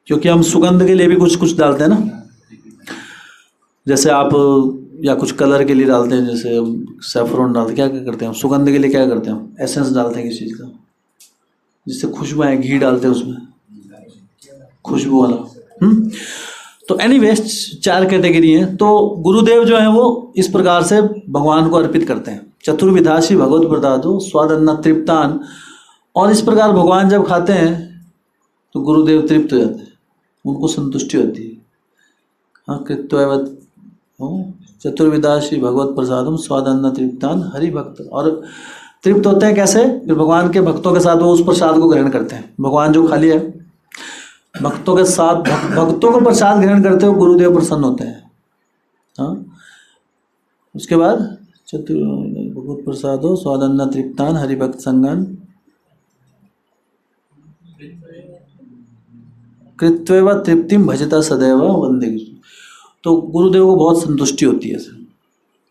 क्योंकि हम सुगंध के लिए भी कुछ कुछ डालते हैं ना, जैसे आप या कुछ कलर के लिए डालते हैं, जैसे सैफरॉन डालते हैं, क्या करते हैं हम सुगंध के लिए, क्या करते हैं हम एसेंस डालते हैं किसी चीज़ का जिससे खुशबू आए, घी डालते हैं उसमें खुशबू वाला। तो एनीवेज 4 कैटेगरी हैं। तो गुरुदेव जो है वो इस प्रकार से भगवान को अर्पित करते हैं। चतुर्विधा श्री भगवत प्रसादो स्वादन्न तृप्तान। और इस प्रकार भगवान जब खाते हैं तो गुरुदेव तृप्त हो जाते हैं, उनको संतुष्टि होती है। हाँ, कृत्वैव चतुर्विधा श्री भगवत प्रसादम स्वादन्न तृप्तान हरि भक्त। और तृप्त होते हैं कैसे? फिर भगवान के भक्तों के साथ वो उस प्रसाद को ग्रहण करते हैं। भगवान जो खा लिया भक्तों के साथ, भक्तों को प्रसाद ग्रहण करते हुए गुरुदेव प्रसन्न होते हैं। हाँ, उसके बाद भगवत प्रसादो स्वादन्न तृप्तान हरिभक्त संगन कृत्वैव तृप्तिम भजता सदैव वंदे गुरु। तो गुरुदेव को बहुत संतुष्टि होती है।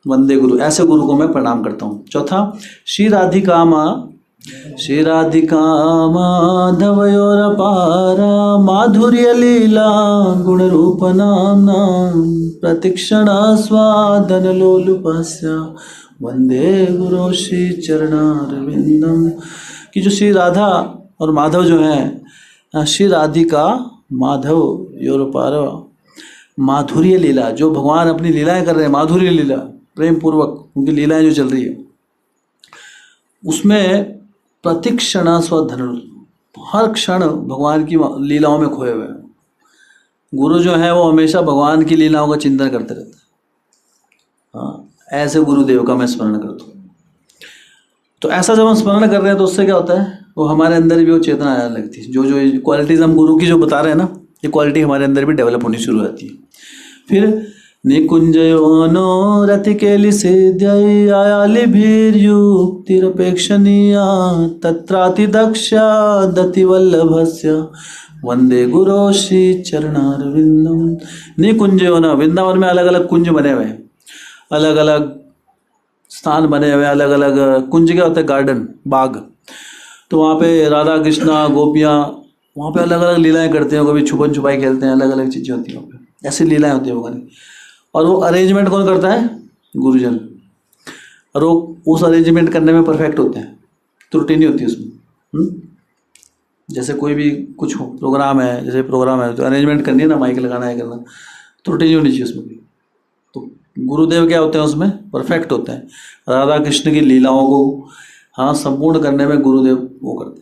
वंदे गुरु, ऐसे गुरु को मैं प्रणाम करता हूँ। चौथा, श्री राधिका माधवयोरपारा माधुर्य लीला गुण रूप नामना प्रतिक्षणा स्वादन लोलुपस्य वंदे गुरु श्री चरणारविंदम। कि जो श्री राधा और माधव जो हैं, श्री राधिका माधव योरपारा माधुर्य लीला, जो भगवान अपनी लीलाएं कर रहे हैं, माधुर्य लीला प्रेम पूर्वक उनकी लीलाएं जो चल रही है, उसमें प्रतिक्षणा स्वधन, हर क्षण भगवान की लीलाओं में खोए हुए हैं। गुरु जो है वो हमेशा भगवान की लीलाओं का चिंतन करते रहते हैं। हाँ, ऐसे गुरुदेव का मैं स्मरण करता हूँ। तो ऐसा जब हम स्मरण कर रहे हैं तो उससे क्या होता है, वो हमारे अंदर भी वो चेतना आने लगती है। जो जो क्वालिटीज हम गुरु की जो बता रहे हैं ना, ये क्वालिटी हमारे अंदर भी डेवलप होनी शुरू हो जाती है। फिर निकुंजयोनो रतिकेलि सिद्ध्ययालिभिर्युक्तिरपेक्षणीया तत्राति दक्षा दतिवल्लभस्य वंदे गुरो श्री चरणारविंदम। निकुंजयोन, वृंदावन में अलग अलग कुंज बने हुए हैं, अलग अलग स्थान बने हुए, अलग अलग कुंज क्या होता है, गार्डन, बाग। तो वहाँ पे राधा कृष्णा गोपियाँ वहाँ पे अलग अलग लीलाएं करते हैं, कभी छुपन छुपाई खेलते हैं, अलग अलग चीज़ें होती हैं वहाँ पे, ऐसी लीलाएं होती है भगवान की। और वो अरेंजमेंट कौन करता है? गुरुजन। और वो उस अरेंजमेंट करने में परफेक्ट होते हैं, त्रुटि नहीं होती उसमें। जैसे कोई भी कुछ प्रोग्राम है, जैसे प्रोग्राम है तो अरेंजमेंट करनी है ना, माइक लगाना है, करना, त्रुटि नहीं होनी चाहिए उसमें भी। तो गुरुदेव क्या होते हैं उसमें? परफेक्ट होते हैं। राधा कृष्ण की लीलाओं को हाँ संपूर्ण करने में गुरुदेव वो करते हैं।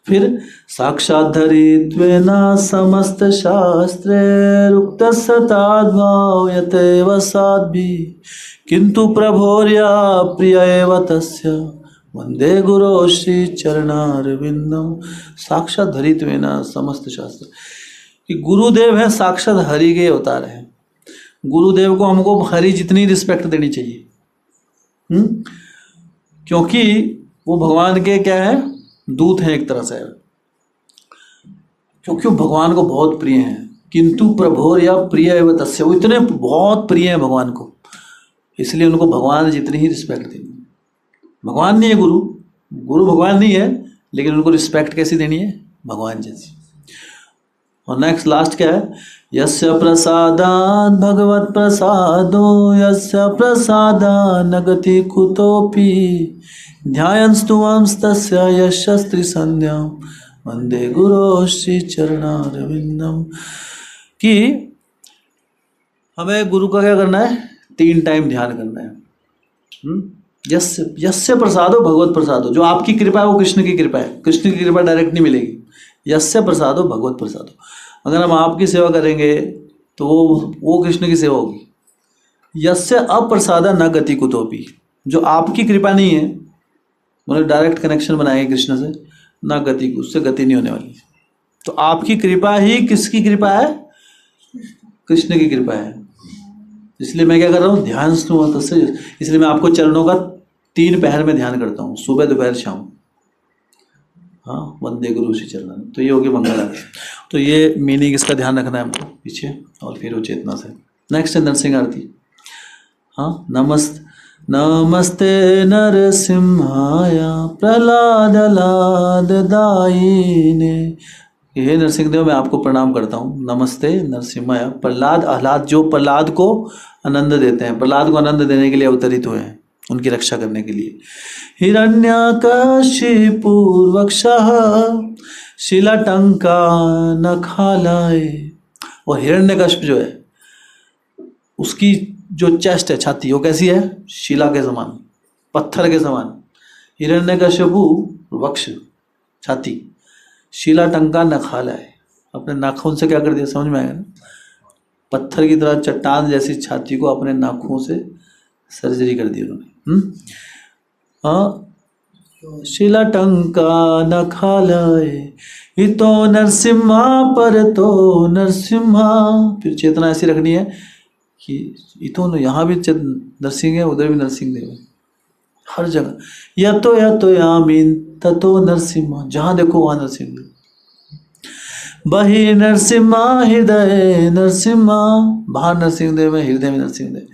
फिर साक्षात धरित्वेन समस्त शास्त्रे सताद्भाव्यते साध्वी किंतु प्रभोर्या प्रिय एव तस्य वंदे गुरो श्री चरणारविंदम। साक्षात धरित्वेन समस्त शास्त्र, कि गुरुदेव है साक्षात हरि के अवतार हैं। गुरुदेव को हमको हरि जितनी रिस्पेक्ट देनी चाहिए, क्योंकि वो भगवान के क्या है? दूत हैं एक तरह से, क्योंकि वो भगवान को बहुत प्रिय हैं। किंतु प्रभोर या प्रिय एवं तस्य, वो इतने बहुत प्रिय हैं भगवान को, इसलिए उनको भगवान जितनी ही रिस्पेक्ट देनी। भगवान नहीं है गुरु, गुरु भगवान नहीं है, लेकिन उनको रिस्पेक्ट कैसी देनी है? भगवान जैसी। और नेक्स्ट लास्ट क्या है? यस्य प्रसादात् भगवत प्रसादो यस्य प्रसादात् न गति कुतोपि ध्यायन्स्तुवंस्तस्य यशस्त्री संध्यां वंदे गुरो श्री चरणारविंदम। कि हमें गुरु का क्या करना है? 3 टाइम ध्यान करना है। यस्य प्रसादो भगवत प्रसादो, जो आपकी कृपा है वो कृष्ण की कृपा है। कृष्ण की कृपा डायरेक्ट नहीं मिलेगी। यस्य प्रसादो भगवत प्रसादो, अगर हम आपकी सेवा करेंगे तो वो कृष्ण की सेवा होगी। यस्य अप्रसादा न गति कुतोपि, जो आपकी कृपा नहीं है, मतलब डायरेक्ट कनेक्शन बनाएंगे कृष्ण से, ना गति, उससे गति नहीं होने वाली। तो आपकी कृपा ही किसकी कृपा है? कृष्ण की कृपा है। इसलिए मैं क्या कर रहा हूँ? ध्यान सुनो। इसलिए मैं आपको चरणों का 3 पहर में ध्यान करता हूँ, सुबह दोपहर शाम। हाँ, वंदे गुरु श्री चरण। तो ये होगी मंगल आरती। तो ये मीनिंग, इसका ध्यान रखना है हमको पीछे, और फिर वो चेतना से। नेक्स्ट है नरसिंह आरती। हाँ, नमस्ते नरसिंहाय प्रहलाद दायिने। हे नरसिंह देव, मैं आपको प्रणाम करता हूँ। नमस्ते नरसिंहाय। प्रहलाद, आह्लाद, जो प्रहलाद को आनंद देते हैं, प्रहलाद को आनंद देने के लिए अवतरित हुए हैं, उनकी रक्षा करने के लिए। हिरण्यकशिपुर्वक्षः शिलाटंका नखालय। और हिरण्यकशिप जो है, उसकी जो चेस्ट है, छाती, वो कैसी है? शिला के समान, पत्थर के समान। हिरण्यकशिपु वक्ष, छाती, शिलाटंका नखालय। अपने नाखून से क्या कर दिया? समझ में आएगा ना? पत्थर की तरह चट्टान जैसी छाती को अपने नाखून से सर्जरी कर दी उन्होंने। शिलाटंका नखालय हितो नरसिम्हा पर तो नरसिम्हा। फिर चेतना ऐसी रखनी है कि इतो, यहाँ भी नरसिंह है, उधर भी नरसिंह देव है, हर जगह। यतो यामीन ततो नरसिम्हा, जहाँ देखो वहाँ नरसिंह देव। बहि नरसिम्हा हृदय नरसिम्हा, बाहर नरसिंह देव है, हृदय में नरसिंह देव।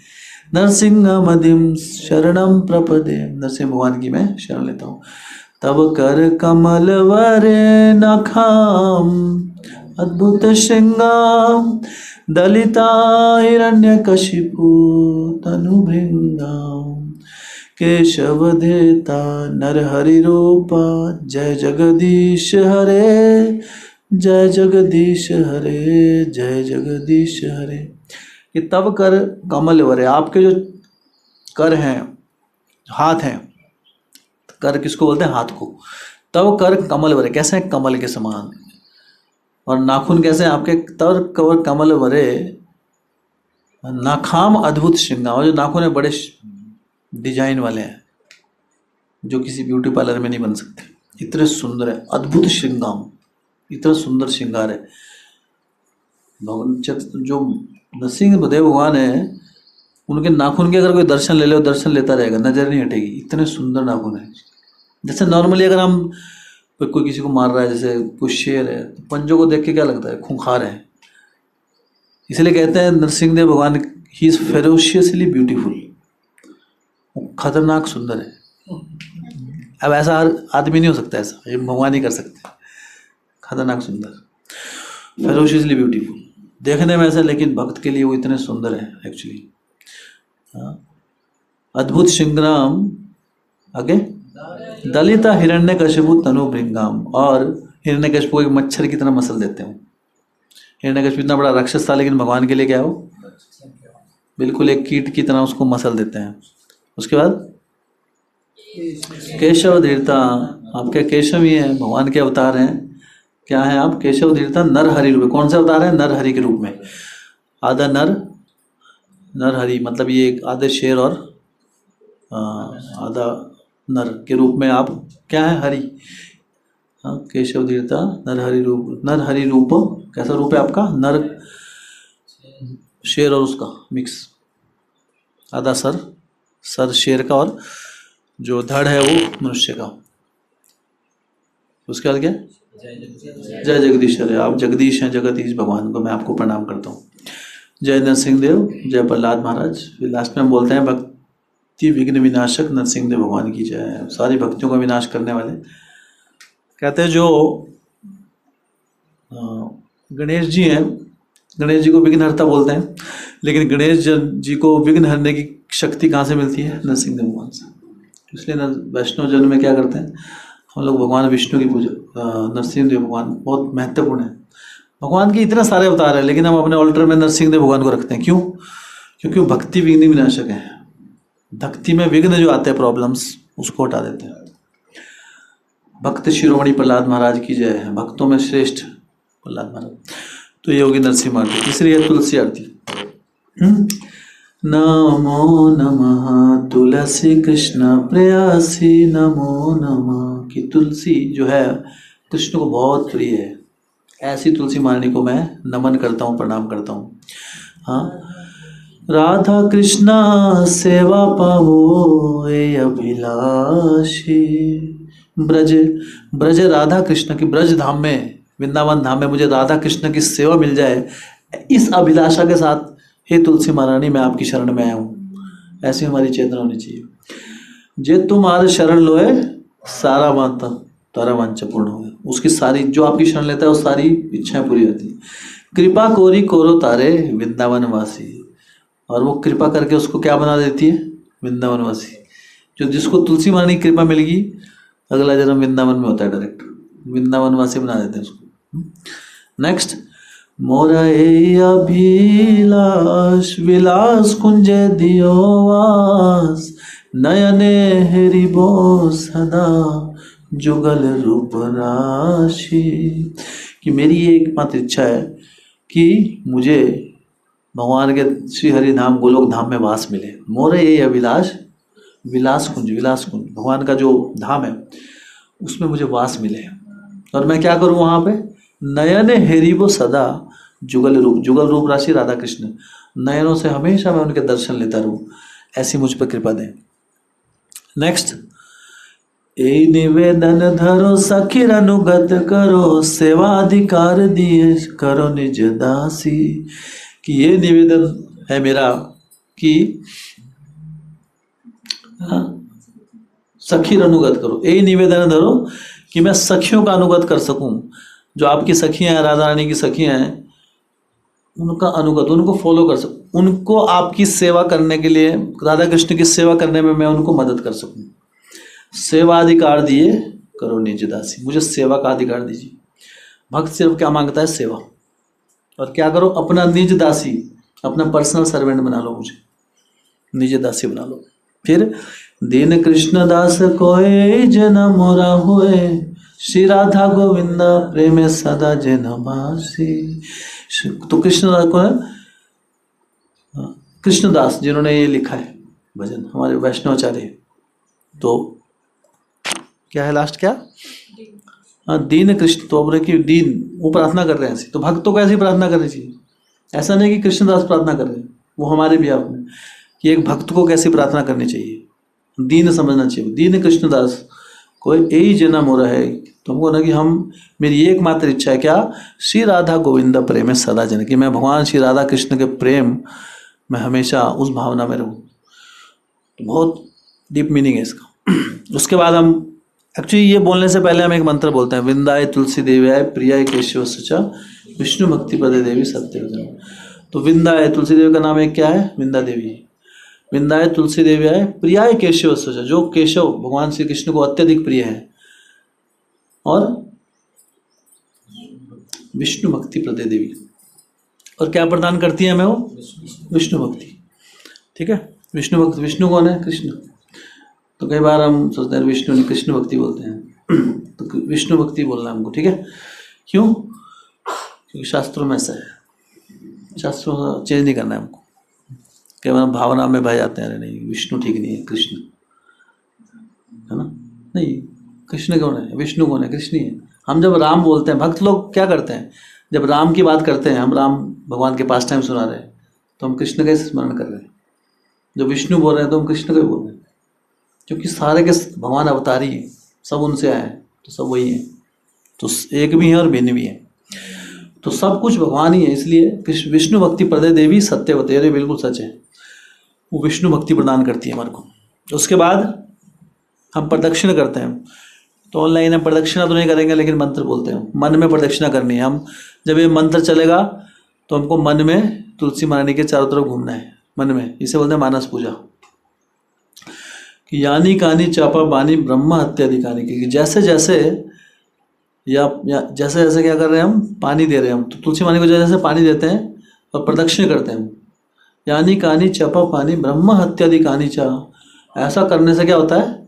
नरसिंह मदिम शरणम प्रपदे, नरसिंह भगवान की मैं शरण लेता हूँ। तब कर कमल वरे नखाम अद्भुत श्रृंगाम दलिता हिरण्यकशिपु तनुभृंगाम केशव देता नरहरि रूपा जय जगदीश हरे जय जगदीश हरे जय जगदीश हरे। कि तब कर कमल वरे, आपके जो कर हैं, हाथ हैं, कर किसको बोलते हैं? हाथ को। तब कर कमल वरे, कैसे हैं? कमल के समान। और नाखून कैसे हैं आपके? तब कर कमल वरे नाखाम अद्भुत श्रृंगार। जो नाखून है बड़े डिजाइन वाले हैं, जो किसी ब्यूटी पार्लर में नहीं बन सकते, इतने सुंदर है। अद्भुत श्रृंगार, इतना सुंदर श्रृंगार है। जो नरसिंह देव भगवान है, उनके नाखून के अगर कोई दर्शन ले ले, दर्शन लेता रहेगा, नजर नहीं हटेगी, इतने सुंदर नाखून है। जैसे नॉर्मली अगर हम कोई किसी को मार रहा है, जैसे कोई शेर है, तो पंजों को देख के क्या लगता है? खूंखार है। इसलिए कहते हैं नरसिंह देव भगवान, ही इज फेरोशियसली ब्यूटीफुल, खतरनाक सुंदर है। अब ऐसा हर आदमी नहीं हो सकता, ऐसा ये भगवान ही कर सकते हैं। खतरनाक सुंदर, फेरोशियसली ब्यूटीफुल, देखने में ऐसा, लेकिन भक्त के लिए वो इतने सुंदर है एक्चुअली। अद्भुत श्रृंगाम, आगे दलिता हिरण्यकशिपु तनुभृंगाम। और हिरण्यकशिपु को एक मच्छर की तरह मसल देते हो। हिरण्यकशिपु इतना बड़ा राक्षस था, लेकिन भगवान के लिए क्या हो? बिल्कुल एक कीट की तरह उसको मसल देते हैं। उसके बाद केशव धीरता, आपके केशव ही है, भगवान के अवतार हैं। क्या है आप? केशव धीरता नर हरि रूप में। कौन से अवतार है? नर हरि के रूप में। आधा नर, नर हरि मतलब ये एक आधे शेर और आधा नर के रूप में आप क्या है? हरि। हाँ, केशव धीरता नर हरि रूप। नर हरि रूप कैसा रूप है आपका? नर शेर और उसका मिक्स, आधा सर, सर शेर का और जो धड़ है वो मनुष्य का। उसके बाद क्या? जय जगदीश्वर है। आप जगदीश हैं, जगदीश भगवान को मैं आपको प्रणाम करता हूँ। जय नरसिंह देव, जय प्रहलाद महाराज। फिर लास्ट में हम बोलते हैं भक्ति विघ्न विनाशक नरसिंह देव भगवान की जय। सारी भक्तियों का विनाश करने वाले। कहते हैं जो गणेश जी हैं, गणेश जी को विघ्नहर्ता बोलते हैं, लेकिन गणेश जी को विघ्न हरने की शक्ति कहाँ से मिलती है? नरसिंह देव भगवान से। इसलिए वैष्णव जन में क्या करते हैं हम लोग? भगवान विष्णु की पूजा। नरसिंह देव भगवान बहुत महत्वपूर्ण है। भगवान के इतने सारे अवतार हैं, लेकिन हम अपने ऑल्टर में नरसिंह देव भगवान को रखते हैं। क्यों? क्योंकि वो भक्ति विघ्न विनाशक है। भक्ति में विघ्न जो आते हैं, प्रॉब्लम्स, उसको हटा देते हैं। भक्त शिरोमणि प्रहलाद महाराज की जय है। भक्तों में श्रेष्ठ प्रहलाद महाराज। तो ये होगी नरसिंह आरती। तीसरी है तुलसी आरती। नमो नमः तुलसी कृष्ण प्रेयसी नमो नमः। कि तुलसी जो है कृष्ण को बहुत प्रिय है। ऐसी तुलसी महारानी को मैं नमन करता हूँ, प्रणाम करता हूँ। हाँ, राधा कृष्णा सेवा पावो ए अभिलाषी। ब्रज, ब्रज राधा कृष्ण की, ब्रज धाम में, वृंदावन धाम में मुझे राधा कृष्ण की सेवा मिल जाए, इस अभिलाषा के साथ हे तुलसी महारानी मैं आपकी शरण में आया हूँ। ऐसी हमारी चेतना होनी चाहिए। जे तुम्हारे शरण लोए सारा मानता तारा वांछा पूर्ण हो। उसकी सारी, जो आपकी शरण लेता है वो सारी इच्छाएं पूरी होती है। कृपा कोरी कोरो तारे वृंदावन वासी। और वो कृपा करके उसको क्या बना देती है? वृंदावन वासी। जो जिसको तुलसी महारानी की कृपा मिलेगी, अगला जन्म वृंदावन में होता है, डायरेक्ट वृंदावन वासी बना देते हैं उसको। नेक्स्ट, मोरा ए अभिलाष विलास कुंजे दियो वास, नयने हरिबो सदा जुगल रूप राशि। कि मेरी ये एकमात्र इच्छा है कि मुझे भगवान के श्री हरि धाम गोलोक धाम में वास मिले। मोरे ये अभिलाष विलास कुंज, विलास कुंज भगवान का जो धाम है उसमें मुझे वास मिले। और मैं क्या करूं वहां पे? नयने हेरिबो सदा जुगल रूप, जुगल रूप राशि राधा कृष्ण, नयनों से हमेशा मैं उनके दर्शन लेता रहूं, ऐसी मुझ पर कृपा दें। नेक्स्ट, ए निवेदन धरो सखीर अनुगत करो, सेवा अधिकार दिए करो निज दासी। कि ये निवेदन है मेरा कि सखीर अनुगत करो। ए निवेदन धरो कि मैं सखियों का अनुगत कर सकूं। जो आपकी सखियां हैं, राधा रानी की सखियां हैं, उनका अनुगत, उनको फॉलो कर सकूं, उनको आपकी सेवा करने के लिए, राधा कृष्ण की सेवा करने में मैं उनको मदद कर सकूं। सेवा अधिकार दिए करो निज दासी, मुझे सेवा का अधिकार दीजिए। भक्त सिर्फ क्या मांगता है? सेवा। और क्या करो? अपना निज दासी, अपना पर्सनल सर्वेंट बना लो, मुझे निज दासी बना लो। फिर दीन कृष्ण दास कोय जन मोरा हुए, श्री राधा गोविंदा प्रेम सदा जन भासी। तो कृष्णदास को है कृष्णदास, जिन्होंने ये लिखा है भजन, हमारे वैष्णवाचार्य। तो क्या है लास्ट? क्या? हाँ, दीन कृष्ण। तो बोले कि दीन, वो प्रार्थना कर रहे हैं ऐसी, तो भक्तों को ऐसी प्रार्थना करनी चाहिए। ऐसा नहीं कि कृष्णदास प्रार्थना कर रहे हैं, वो हमारे भी आप में कि एक भक्त को कैसी प्रार्थना करनी चाहिए, दीन समझना चाहिए। दीन कृष्णदास कोई यही जन्म हो रहा है तुमको ना, कि हम, मेरी एकमात्र इच्छा है क्या? श्री राधा गोविंद प्रेम सदा जन, कि मैं भगवान श्री राधा कृष्ण के प्रेम में हमेशा उस भावना में रहूं। तो बहुत डीप मीनिंग है इसका। उसके बाद हम एक्चुअली ये बोलने से पहले हम एक मंत्र बोलते हैं, वृंदाय तुलसी देव्याय प्रियाय केशव सचा विष्णु भक्ति पदे देवी सत्य। तो वृंदाय तुलसी देवी का नाम एक क्या है? वृंदा देवी। वृंदाय तुलसी देव्याय प्रियाय केशव सचा, जो केशव भगवान श्री कृष्ण को अत्यधिक प्रिय है, और विष्णु भक्ति प्रदे देवी। और क्या प्रदान करती है हमें वो? विष्णु भक्ति। ठीक है। विष्णु भक्त, विष्णु कौन है? कृष्ण। तो कई बार हम सोचते हैं विष्णु नहीं, कृष्ण भक्ति बोलते हैं। तो विष्णु भक्ति बोलना है हमको, ठीक है। क्यों? क्योंकि शास्त्रों में ऐसा है, शास्त्रों चेंज नहीं करना है हमको। कई बार भावना में बह जाते हैं, अरे नहीं विष्णु ठीक नहीं है, कृष्ण है ना। नहीं, कृष्ण कौन है? विष्णु कौन है? कृष्ण ही है। हम जब राम बोलते हैं, भक्त लोग क्या करते हैं, जब राम की बात करते हैं, हम राम भगवान के पास टाइम सुना रहे हैं, तो हम कृष्ण का स्मरण कर रहे हैं। जब विष्णु बोल रहे हैं तो हम कृष्ण का ही बोल रहे हैं, क्योंकि सारे के भगवान अवतारी हैं, सब उनसे आए हैं, तो सब वही हैं। तो एक भी है और भिन्न भी है, तो सब कुछ भगवान ही है। इसलिए कृष्ण विष्णु भक्ति प्रदे देवी सत्यवती, अरे बिल्कुल सच है, वो विष्णु भक्ति प्रदान करती है हमारे को। उसके बाद हम प्रदक्षिण करते हैं। तो ऑनलाइन हम प्रदक्षिणा तो नहीं करेंगे, लेकिन मंत्र बोलते हैं, मन में प्रदक्षिणा करनी है। हम जब ये मंत्र चलेगा तो हमको मन में तुलसी महारानी के चारों तरफ घूमना है, मन में। इसे बोलते हैं मानस पूजा। कि यानी कानी चापा बानी ब्रह्म हत्याधिकानी, कि जैसे जैसे या जैसे जैसे क्या कर रहे हैं हम, पानी दे रहे हैं हम, तो तुलसी महारानी को जैसे जैसे पानी देते हैं और प्रदक्षिण करते हैं। यानी कानी चपा पानी ब्रह्म हत्याधिकानी चा, ऐसा करने से क्या होता है,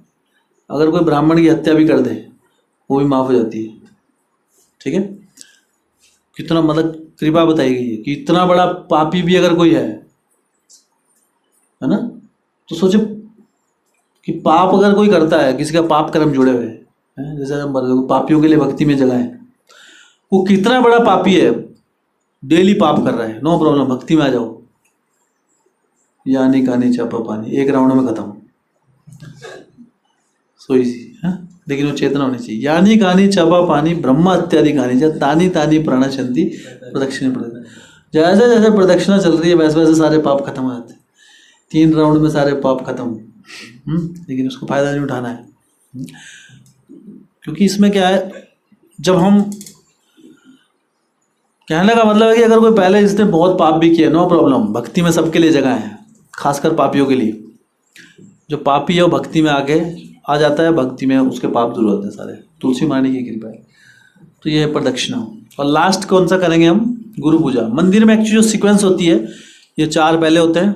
अगर कोई ब्राह्मण की हत्या भी कर दे वो भी माफ हो जाती है, ठीक है। कितना मतलब कृपा बताई गई है कि इतना बड़ा पापी भी अगर कोई है ना, तो सोचे कि पाप अगर कोई करता है, किसी का पाप कर्म जुड़े हुए हैं, जैसे हम पापियों के लिए भक्ति में जगह है, वो कितना बड़ा पापी है, डेली पाप कर रहा है, नो प्रॉब्लम, भक्ति में आ जाओ। यानी कानी चापा पानी, एक राउंड में खत्म, सोई सी है। लेकिन वो चेतना होनी चाहिए। यानी कानी चापा पानी ब्रह्म इत्यादि कहानी, जब तानी तानी प्राणशंति प्रदक्षिण प्रदक्षिण, जैसे जैसे प्रदक्षिणा चल रही है वैसे वैसे सारे पाप खत्म हो जाते हैं। 3 राउंड में सारे पाप खत्म। लेकिन उसको फायदा नहीं उठाना है, क्योंकि इसमें क्या है, जब हम कहने का मतलब है कि अगर कोई पहले इसने बहुत पाप भी किया, नो प्रॉब्लम, भक्ति में सबके लिए जगह है, खासकर पापियों के लिए। जो पापी है वो भक्ति में आगे आ जाता है, भक्ति में उसके पाप दूर होते हैं सारे, तुलसी महारानी की कृपा है। तो ये है प्रदक्षिणा। और लास्ट कौन सा करेंगे हम, गुरु पूजा। मंदिर में एक्चुअली जो सीक्वेंस होती है, ये 4 पहले होते हैं,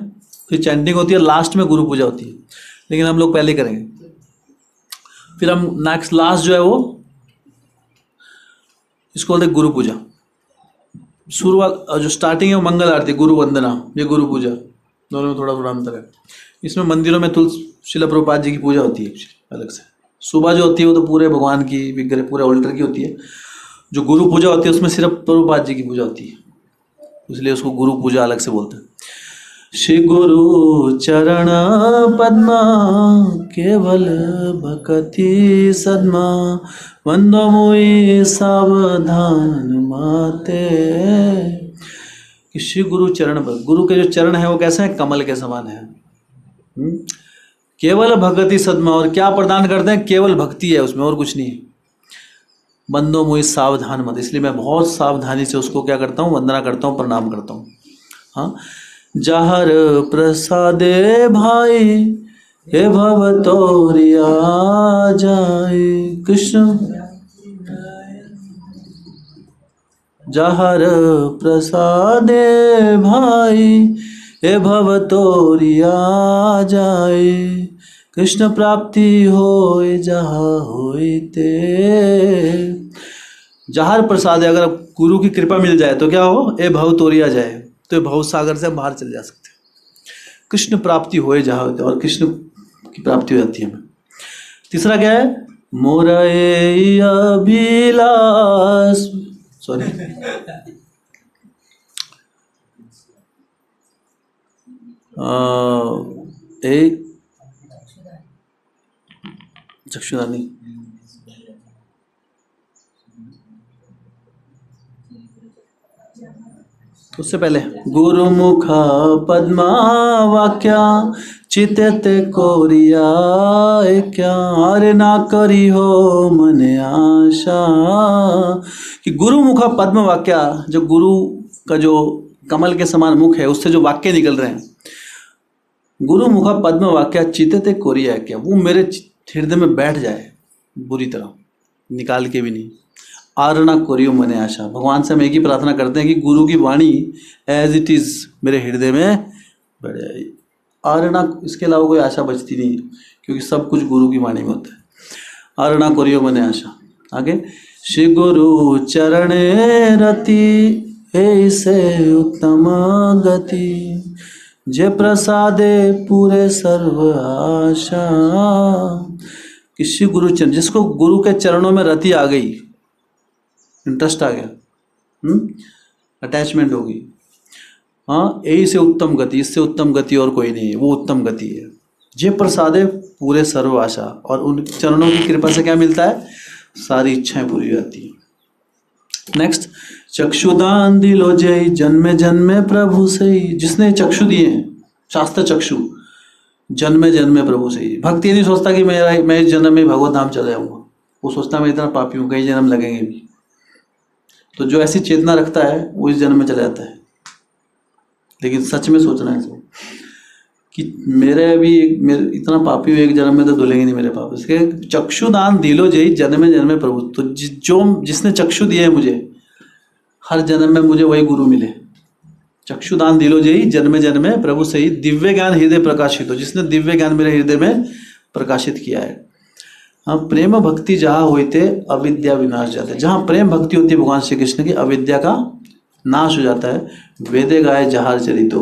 फिर चैंटिंग होती है, लास्ट में गुरु पूजा होती है, लेकिन हम लोग पहले करेंगे। फिर हम नेक्स्ट लास्ट जो है वो इसको बोलते गुरु पूजा। शुरुआत जो स्टार्टिंग है मंगल आरती, गुरु वंदना, ये गुरु पूजा, दोनों में थोड़ा थोड़ा अंतर है। इसमें मंदिरों में शिला प्रभुपाद जी की पूजा होती है अलग से। सुबह जो होती है वो तो पूरे भगवान की विग्रह, पूरे ऑल्टर की होती है। जो गुरु पूजा होती है उसमें सिर्फ प्रभुपाद जी की पूजा होती है, इसलिए उसको गुरु पूजा अलग से बोलते हैं। श्री गुरु चरण पद्मा केवल भक्ति सदमा, वंदो मोई सावधान माते। कि श्री गुरु चरण पर, गुरु के जो चरण है वो कैसे हैं, कमल के समान है। केवल भक्ति सदमा, और क्या प्रदान करते हैं, केवल भक्ति है उसमें और कुछ नहीं है। बंदो मोई सावधान मत, इसलिए मैं बहुत सावधानी से उसको क्या करता हूँ, वंदना करता हूँ, प्रणाम करता हूँ। हाँ, जहर प्रसादे भाई हे भव तोरिया जाए कृष्ण, जहर प्रसादे भाई हे भव तोरिया जाए, कृष्ण प्राप्ति होए जहाँ होते। जहर प्रसाद है, अगर गुरु की कृपा मिल जाए तो क्या हो, ए भव तोरिया जाए, तो ये भव सागर से हम बाहर चले जा सकते हैं। कृष्ण प्राप्ति होए जहाँ होते, और कृष्ण की प्राप्ति हो जाती है हमें। तीसरा क्या है, मोरा ए अभिलाष, सॉरी एक चक्षुदानी, उससे पहले गुरुमुख पद्मा वाक्या चितते कोरिया क्या, अरे ना करी हो मने आशा। कि गुरुमुख पद्म वाक्या, जो गुरु का जो कमल के समान मुख है उससे जो वाक्य निकल रहे हैं, गुरुमुख पद्म वाक्या चितते कोरिया क्या, वो मेरे हृदय में बैठ जाए बुरी तरह, निकाल के भी नहीं। आरणा कोरियो मने आशा, भगवान से हम एक ही प्रार्थना करते हैं कि गुरु की वाणी एज इट इज मेरे हृदय में बैठ जाए। आरणा, इसके अलावा कोई आशा बचती नहीं है, क्योंकि सब कुछ गुरु की वाणी में होता है। आरणा करियो मने आशा। आगे, श्री गुरु चरणे रति ऐसे उत्तम गति, जे प्रसादे पूरे सर्व आशा। किसी गुरु चरण, जिसको गुरु के चरणों में रति आ गई, इंटरेस्ट आ गया, अटैचमेंट होगी, हाँ, यही से उत्तम गति, इससे उत्तम गति और कोई नहीं है, वो उत्तम गति है। जे प्रसादे पूरे सर्व आशा, और उन चरणों की कृपा से क्या मिलता है? सारी इच्छाएं पूरी हो जाती है। नेक्स्ट, चक्षुदान दिलो जय, जन्मे जन्मे प्रभु से। जिसने चक्षु दिए हैं, शास्त्र चक्षु, जन्मे जन्मे प्रभु से। भक्ति नहीं सोचता कि मैं इस जन्म में भगवत धाम चला जाऊंगा, वो सोचता मैं इतना पापी हूँ, कई जन्म लगेंगे भी। तो जो ऐसी चेतना रखता है वो इस जन्म में चला जाता है। लेकिन सच में सोचना है कि मेरे इतना पापी हूँ, एक जन्म में तो धुलेंगे नहीं मेरे पाप। इसके चक्षुदान दिलो जय, जन्मे जन्मे प्रभु। तो जिसने चक्षु दिए है मुझे, हर जन्म में मुझे वही गुरु मिले। चक्षुदान दिलो जय, जन्मे जन्मे प्रभु सही, दिव्य ज्ञान हृदय प्रकाशित हो। जिसने दिव्य ज्ञान मेरे हृदय में प्रकाशित किया है। हाँ, प्रेम भक्ति जहाँ होते अविद्या विनाश जाते। जहाँ प्रेम भक्ति होती है भगवान श्री कृष्ण की, अविद्या का नाश हो जाता है। वेदे गाय जहार चरितो,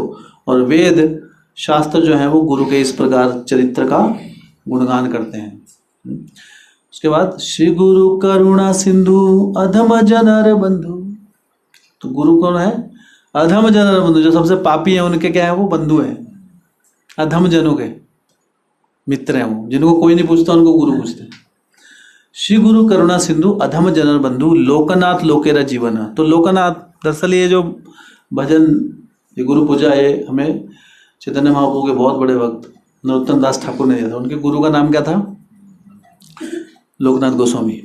और वेद शास्त्र जो है वो गुरु के इस प्रकार चरित्र का गुणगान करते हैं। उसके बाद, श्री गुरु करुणा सिंधु अधम जनर बंधु। तो गुरु कौन है? अधम जनर बंधु। जो सबसे पापी हैं उनके क्या है? वो बंधु हैं, अधम जनों के मित्र हैं वो, जिनको कोई नहीं पूछता उनको गुरु पूछते हैं। श्री गुरु करुणा सिंधु अधम जनर बंधु, लोकनाथ लोकेरा जीवन। तो लोकनाथ दरअसल ये जो भजन, ये गुरु पूजा, ये हमें चैतन्य महाप्रभु के बहुत बड़े भक्त नरोत्तम दास ठाकुर ने दिया था। उनके गुरु का नाम क्या था? लोकनाथ गोस्वामी।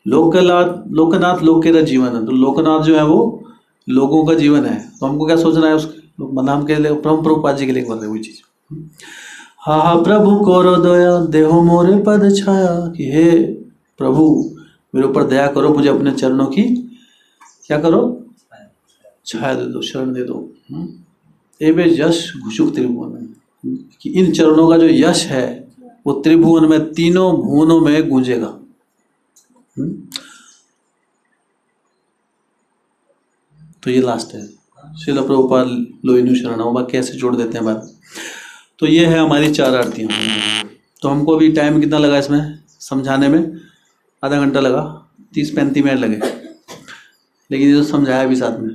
लोकनाथ लोकेरा जीवन। तो लोकनाथ जो है वो लोगों का जीवन है। तो हमको क्या सोचना है उसके नाम के लिए? प्रभुपाद जी के लिए बोल रहे वही चीज। हा हा प्रभु करो दया, देहो मोरे पद छाया। कि हे प्रभु मेरे ऊपर दया करो, मुझे अपने चरणों की क्या करो? छाया दे दो, शरण दे दो। एवे यश घुसुक त्रिभुवन, कि इन चरणों का जो यश है वो त्रिभुवन में, तीनों भुवनों में गूंजेगा। तो ये लास्ट है, श्रील प्रभुपाद लोइनु शरणम। बाकी ऐसे जोड़ देते हैं बात। तो ये है हमारी 4 आरतियाँ। तो हमको अभी टाइम कितना लगा इसमें समझाने में? आधा घंटा लगा, 30-35 मिनट लगे। लेकिन ये तो समझाया भी साथ में,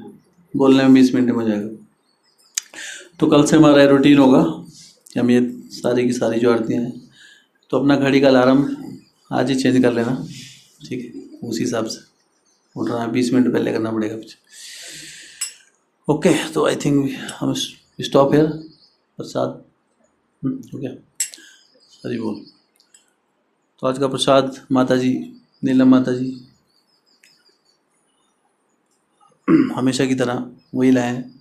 बोलने में 20 मिनट में हो जाएगा। तो कल से हमारा रूटीन होगा कि हम ये सारी की सारी जो आरतियाँ हैं, तो अपना घड़ी का अलार्म आज ही चेंज कर लेना, ठीक है? उसी हिसाब से उठ रहा है, 20 मिनट पहले करना पड़ेगा कुछ। ओके, तो आई थिंक हम स्टॉप हेयर। प्रसाद हो गया, हरि बोल। तो आज का प्रसाद माता जी, नीलम माता जी हमेशा की तरह वही लाए हैं।